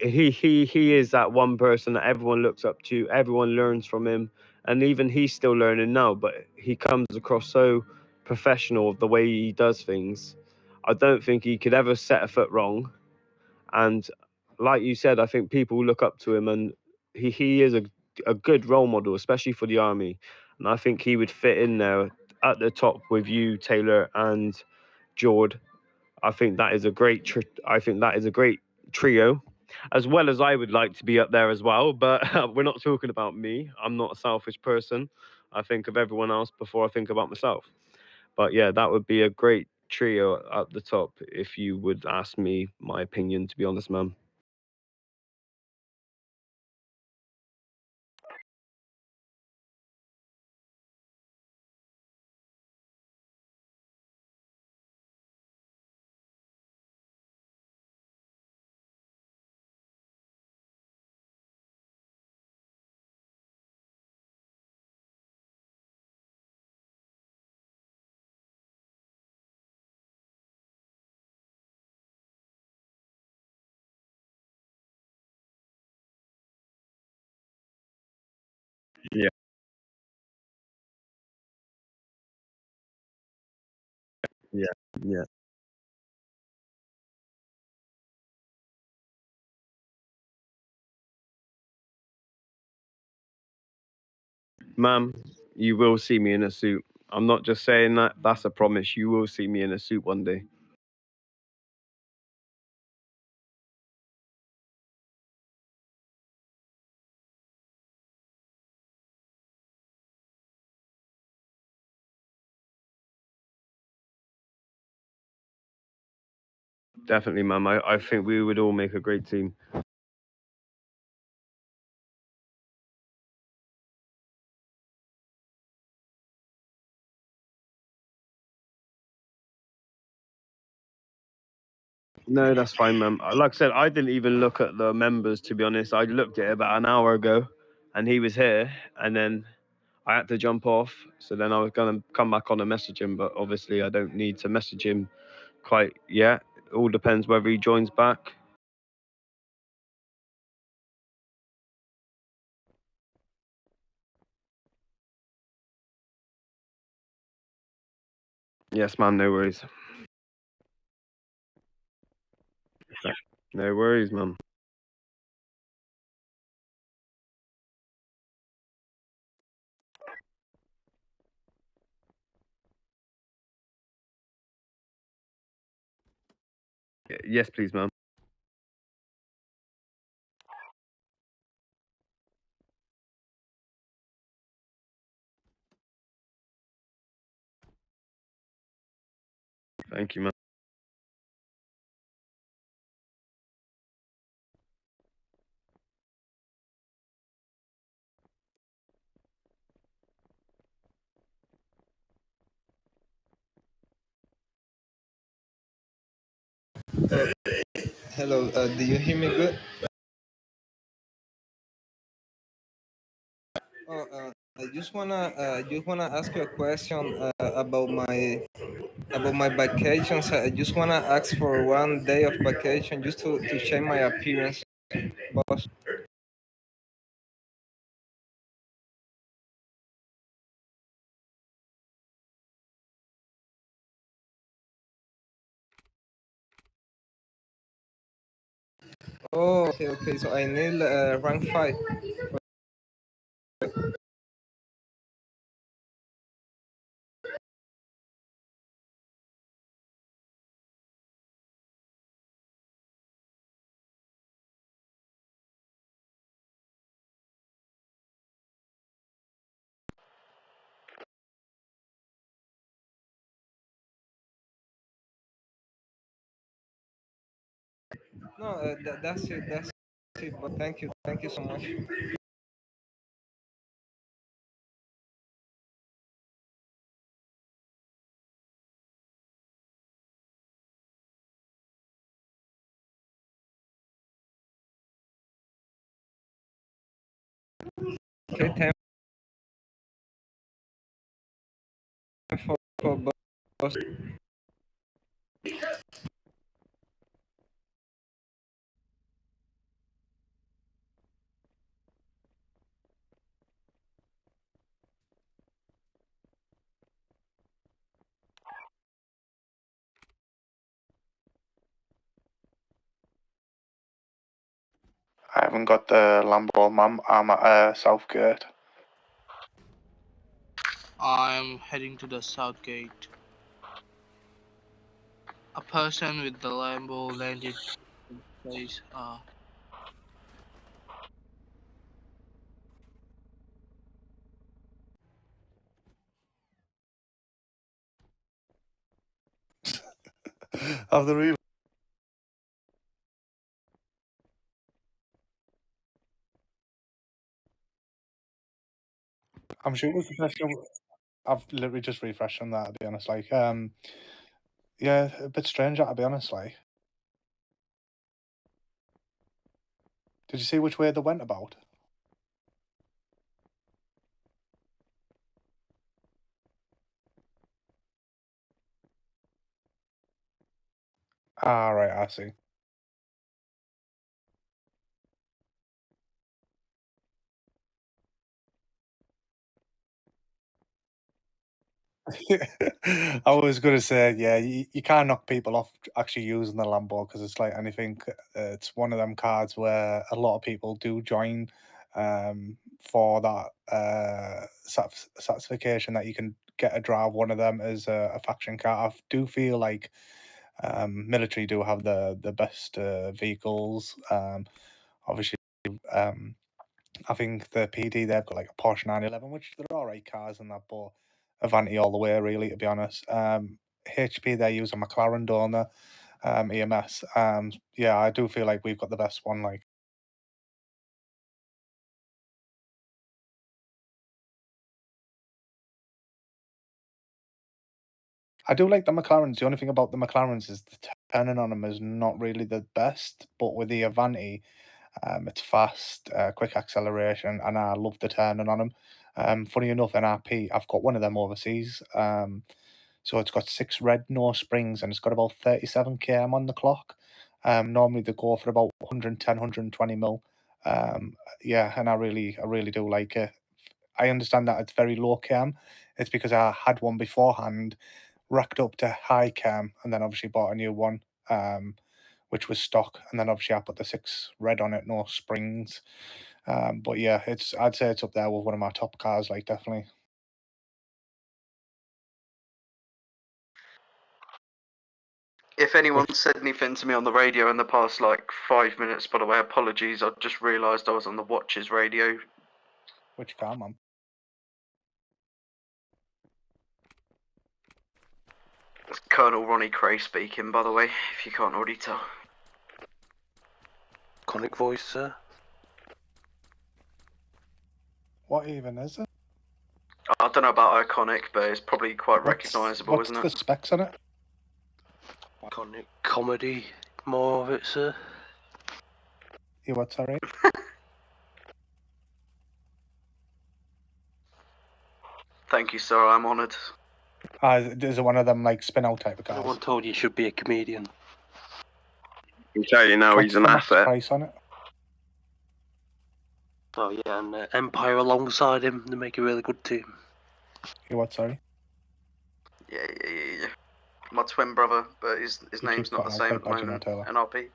he is that one person that everyone looks up to, everyone learns from him, and even he's still learning now, but he comes across so professional of the way he does things. I don't think he could ever set a foot wrong. And like you said, I think people look up to him, and he is a good role model, especially for the army. And I think he would fit in there at the top with you, Taylor, and Jord. I think that is a great. I think that is a great trio, as well as I would like to be up there as well. But we're not talking about me. I'm not a selfish person. I think of everyone else before I think about myself. But yeah, that would be a great trio at the top if you would ask me my opinion. To be honest, man. Yeah, yeah, yeah. Ma'am, you will see me in a suit. I'm not just saying that. That's a promise. You will see me in a suit one day. Definitely, ma'am. I think we would all make a great team. No, that's fine, ma'am. Like I said, I didn't even look at the members, to be honest. I looked at it about an hour ago, and he was here, and then I had to jump off. So then I was gonna come back on and message him, but obviously I don't need to message him quite yet. It all depends whether he joins back. Yes, ma'am. No worries. No worries, ma'am. Yes, please, ma'am. Thank you, ma'am. Hello, do you hear me good? Oh, I just wanna ask you a question about my vacations. I just wanna ask for 1 day of vacation just to change my appearance, boss. Oh, okay, okay. So I need rank 5. No, that's it. That's it. But thank you. Thank you so much. Okay, thank you for boss. I haven't got the Lambo, ma'am. I'm at Southgate. I'm heading to the south gate. A person with the Lambo landed in place. Have the real. I'm sure it was the best. I've literally just refreshed on that, to be honest. Like, yeah, a bit strange, that, to be honest. Like, did you see which way they went about? Ah, right, I see. I was going to say, yeah, you can't knock people off actually using the Lambo because it's like anything. It's one of them cards where a lot of people do join for that satisfaction that you can get a drive one of them as a faction car. I do feel like military do have the best vehicles. Obviously, I think the PD they've got like a Porsche 911, which they're alright cars and that, but Avanti all the way, really, to be honest. HP they use a McLaren, don't they? EMS. Yeah, I do feel like we've got the best one. Like, I do like the McLarens. The only thing about the McLarens is the turning on them is not really the best, but with the Avanti, it's fast, quick acceleration, and I love the turning on them. Funny enough, NRP, I've got one of them overseas. So it's got 6 red, no springs, and it's got about 37 km on the clock. Normally they go for about 110, 120 mil. Yeah, and I really do like it. I understand that it's very low cam. It's because I had one beforehand, racked up to high cam, and then obviously bought a new one, which was stock, and then obviously I put the 6 red on it, no springs. But yeah, I'd say it's up there with one of my top cars, like, definitely. If anyone said anything to me on the radio in the past, like 5 minutes, by the way, apologies. I just realised I was on the Watches radio. Which car, man? That's Colonel Ronnie Cray speaking, by the way, if you can't already tell. Iconic voice, sir. What even is it? I don't know about iconic, but it's probably quite recognisable, what's isn't the it? specs on it? Iconic comedy, more of it, sir. You what, sorry? Thank you, sir. I'm honoured. Is it one of them like spin out type of cars? No one told you should be a comedian. I can tell you now he's an asset. Price on it? Oh yeah, and Empire alongside him, they make a really good team. You what, sorry? Yeah. My twin brother, but his name's not the same at the moment. NRP.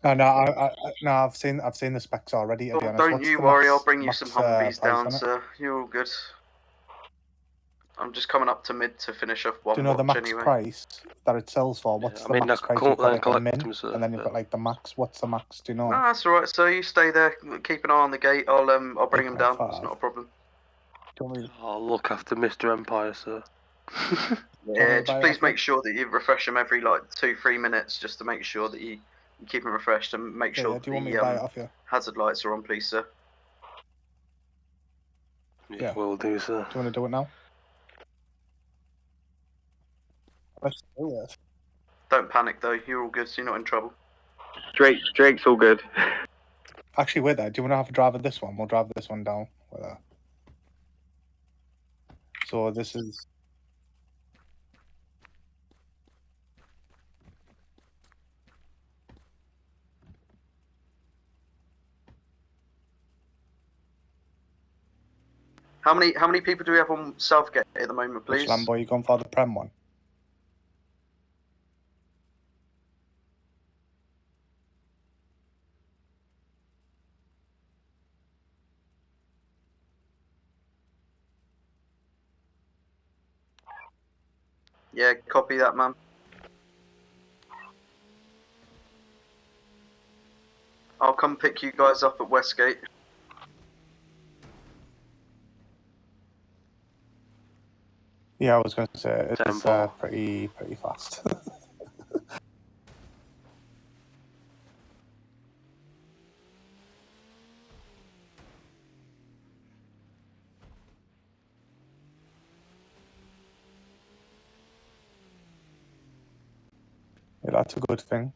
No, I've seen the specs already. To be honest. Don't What's you the worry, max- I'll bring you max, some Humvees price down, on it? sir. You're all good. I'm just coming up to mid to finish off one Do you know the watch max anyway. price that it sells for? What's I the mean, max I price? come You've up there got and like the collect min, them, sir, and then you've got like the max. What's the max? Do you know? No, that's alright, sir. You stay there. Keep an eye on the gate. I'll bring him down. It's not a problem. I'll look after Mr. Empire, sir. Yeah, just please make sure that you refresh them every like 2-3 minutes, just to make sure that you keep them refreshed and make Yeah, sure yeah, do you want me to buy it off you? hazard lights are on, please, sir. Yeah. Will do, sir. Do you want to do it now? Let's do it. Don't panic though. You're all good. So you're not in trouble. Drake's all good. Actually, wait there. Do you want to have a drive of this one? We'll drive this one down. Wait there. So this is. How many people do we have on Southgate at the moment, please? Which Lambo are you going for? The Prem one? Yeah, copy that, man. I'll come pick you guys up at Westgate. Yeah, I was going to say it's Temple. pretty fast. Yeah, that's a good thing.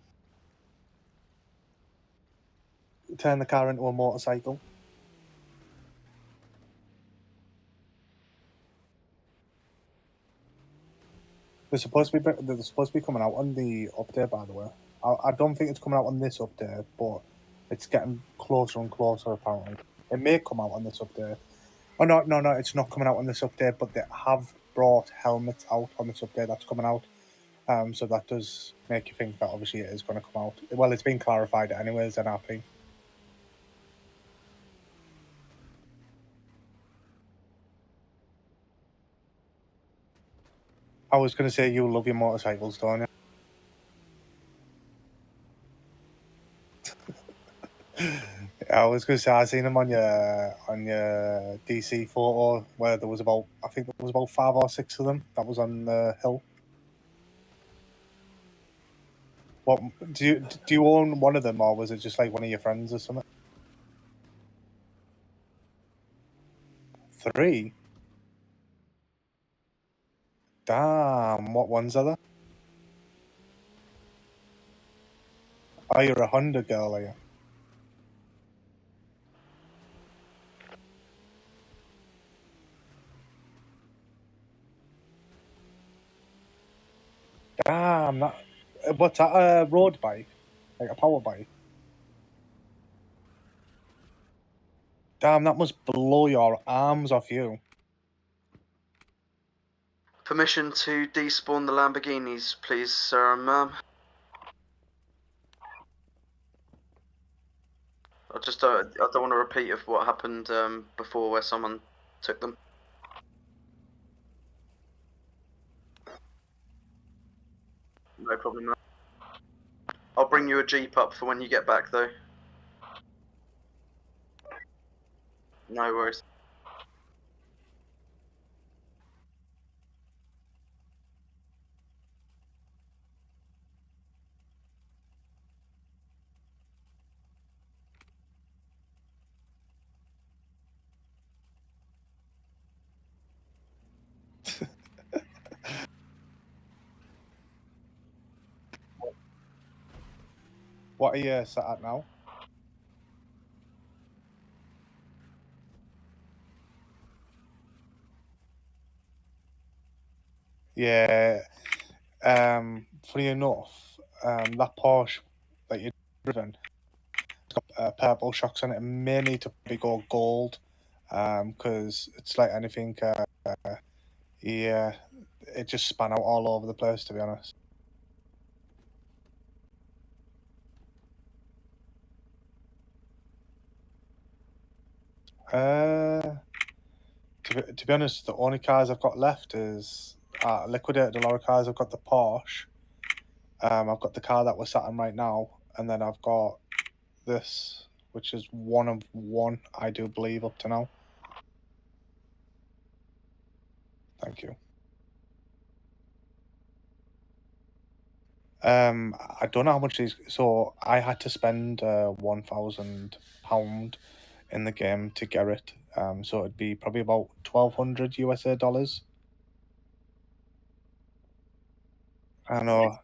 Turn the car into a motorcycle. They're supposed to be coming out on the update, by the way. I don't think it's coming out on this update, but it's getting closer and closer apparently. It may come out on this update. Oh no, it's not coming out on this update, but they have brought helmets out on this update that's coming out. So that does make you think that obviously it is going to come out. Well, it's been clarified anyways, NRP. I was going to say you love your motorcycles, don't you? I was going to say I seen them on your DC photo where there was about 5 or 6 of them. That was on the hill. What do you own one of them, or was it just like one of your friends or something? 3. Damn, what ones are there? Oh, you're a Honda girl, are you? Damn, what's that? A road bike, like a power bike. Damn, that must blow your arms off you. Permission to despawn the Lamborghinis, please, sir and ma'am. I don't want a repeat of what happened before, where someone took them. No problem, man. I'll bring you a Jeep up for when you get back, though. No worries. What are you sat at now? Yeah. Funny enough, that Porsche that you've driven, it's got purple shocks on it. It may need to probably go gold, because it's like anything. Yeah, it just span out all over the place, to be honest. To be honest, the only cars I've got left is liquidated a lot of cars. I've got the Porsche. I've got the car that we're sat in right now, and then I've got this, which is one of one, I do believe, up to now. Thank you. I don't know how much these. So I had to spend £1,000 in the game to get it. So it'd be probably about $1,200 USA dollars. I know.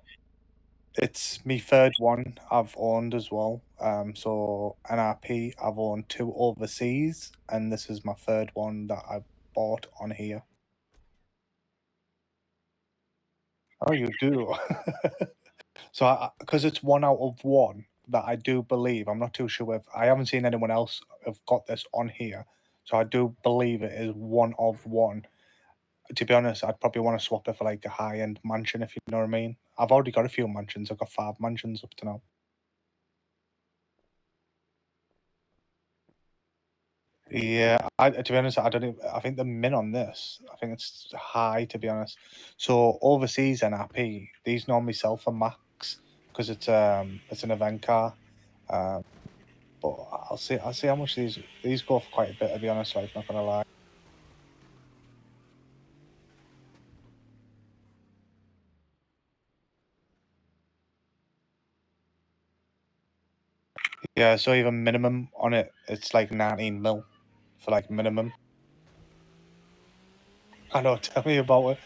It's my third one I've owned as well. So NRP, I've owned 2 overseas, and this is my third one that I bought on here. Oh, you do. So, because it's 1 out of 1 that I do believe, I'm not too sure if I haven't seen anyone else have got this on here. So I do believe it is 1 of 1. To be honest, I'd probably want to swap it for like a high-end mansion, if you know what I mean. I've already got a few mansions. I've got 5 mansions up to now. Yeah, to be honest, I don't even, I think the min on this, I think it's high, to be honest. So overseas NRP, these normally sell for max because it's an event car. But I'll see how much these go for quite a bit, to be honest, like, not gonna lie. Yeah, so even minimum on it, it's like 19 mil for like minimum. I know, tell me about it.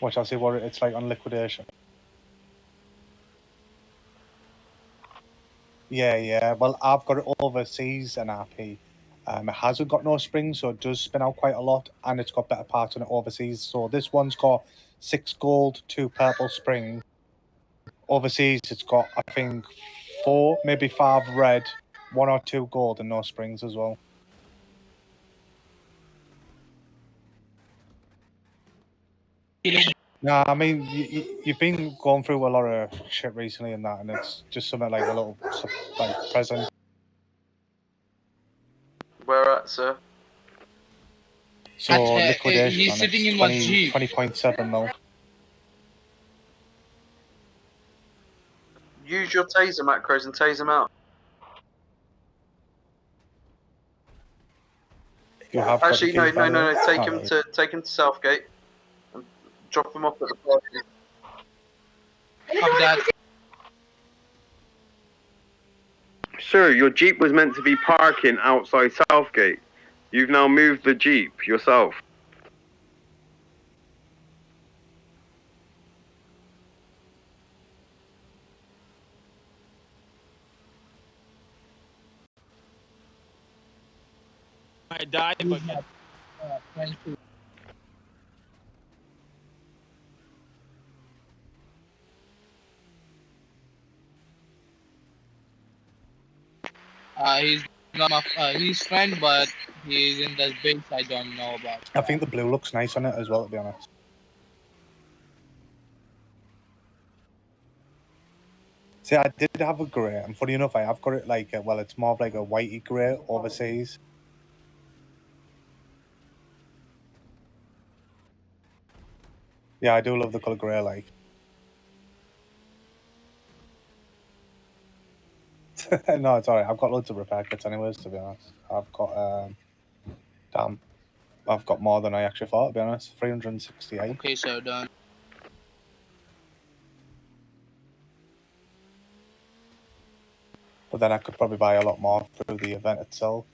Watch, I'll see what it's like on liquidation. Yeah. Well, I've got it overseas NRP. It hasn't got no springs, so it does spin out quite a lot, and it's got better parts on it overseas. So this one's got 6 gold, 2 purple springs. Overseas, it's got, I think, 4, maybe 5 red, 1 or 2 gold, and no springs as well. No, I mean, you've been going through a lot of shit recently and that, and it's just something like a little like present. Where at, sir? So liquidation he's on sitting it's in my Jeep. 20.7 mil. Use your taser macros and tase him out. You have got the Actually, keys, no. by the way. Take him to Southgate and drop him off at the party. Sir, your Jeep was meant to be parking outside Southgate. You've now moved the Jeep yourself. I died, but thank you. He's not he's friend, but he's in the base I don't know about. I think the blue looks nice on it as well, to be honest. See, I did have a grey, and funny enough, I have got it like, well, it's more of like a whitey grey overseas. Yeah, I do love the colour grey, like. No, it's alright. I've got loads of repair kits anyways, to be honest. I've got, damn, I've got more than I actually thought, to be honest. 368. Okay, so done. But then I could probably buy a lot more through the event itself.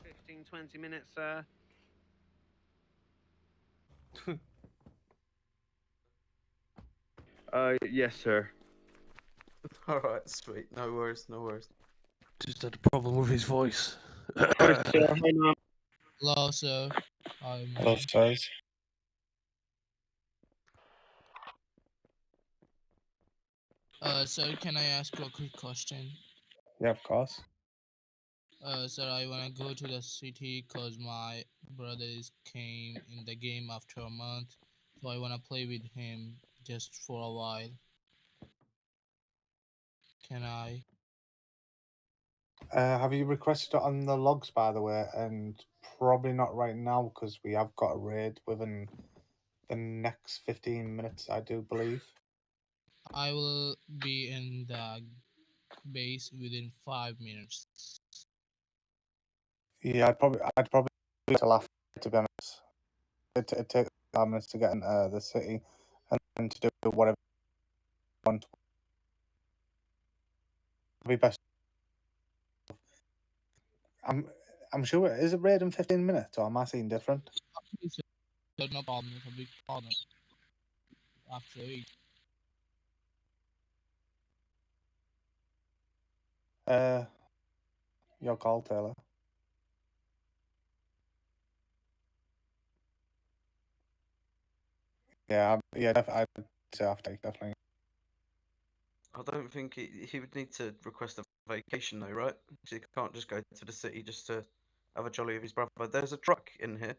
Fifteen, 20 minutes, sir. Yes, sir. Alright, sweet. No worries, no worries. Just had a problem with his voice. Hello, sir. Hello, sirs. Sir, can I ask you a quick question? Yeah, of course. Sir, I wanna go to the city cause my brothers came in the game after a month, so I wanna play with him just for a while. can I? Have you requested it on the logs, by the way? And probably not right now because we have got a raid within the next 15 minutes, I do believe. I will be in the base within 5 minutes. Yeah, I'd probably wait till after, to be honest. It takes 5 minutes to get into the city and then to do whatever you want. Be best. I'm sure. Is it raid in 15 minutes or am I seeing different? No problem. It's a big problem. After 8. Your call, Taylor. Yeah, I'd say after, definitely. I don't think he would need to request a vacation though, right? So he can't just go to the city just to have a jolly with his brother. There's a truck in here.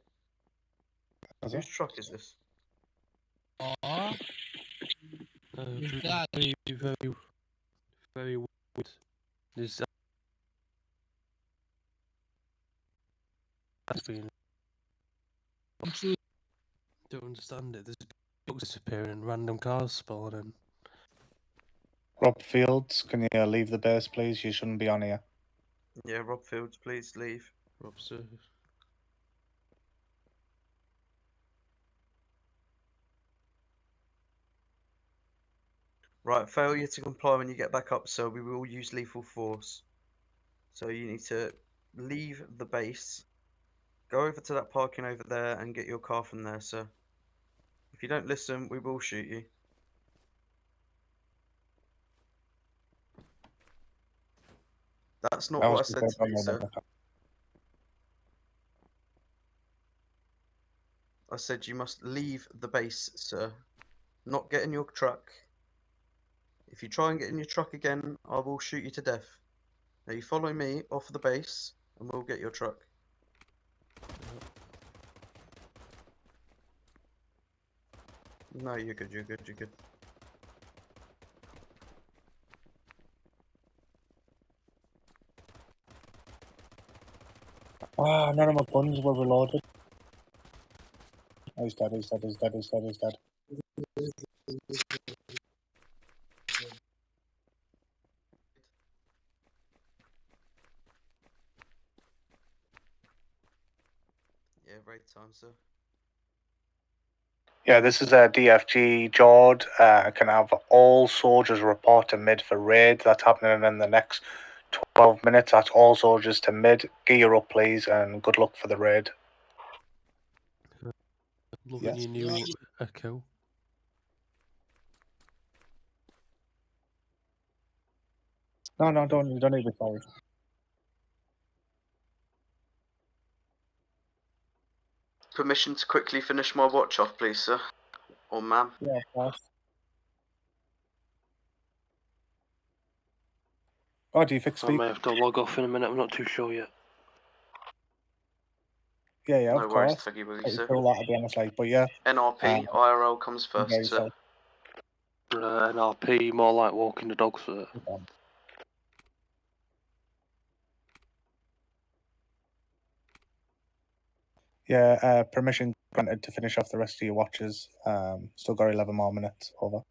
Is Whose it? truck is this? Or is Very, that very, very weird. There's that's been. Don't understand it. There's books disappearing and random cars spawning. Rob Fields, can you leave the base, please? You shouldn't be on here. Yeah, Rob Fields, please leave. Rob, sir. Right, failure to comply when you get back up, so we will use lethal force. So you need to leave the base, go over to that parking over there and get your car from there, sir. If you don't listen, we will shoot you. That's not what I said to you, sir. I said you must leave the base, sir. Not get in your truck. If you try and get in your truck again, I will shoot you to death. Now you follow me off the base and we'll get your truck. No, you're good, you're good, you're good. Ah, none of my guns were reloaded. Oh, he's dead, he's dead, he's dead, he's dead, he's dead. Yeah, raid time, sir. Yeah, this is a DFG. Jord can have all soldiers report to mid for raid. That's happening in the next 12 minutes. That's all soldiers to mid. Gear up, please, and good luck for the raid. Loving Yes. your new Echo. No, you don't need to be sorry. Permission to quickly finish my watch off, please, sir. Or ma'am. Yeah, of course. Oh, do you fix I the... may have to log off in a minute. I'm not too sure yet. Yeah, No of worries, course. Tuggy Wuggy, Pretty sir. cool that, to be honest, like, but yeah. NRP, IRL comes first, okay, sir. NRP, more like walking the dog, sir. Yeah, permission granted to finish off the rest of your watches. Still got 11 more minutes. Over.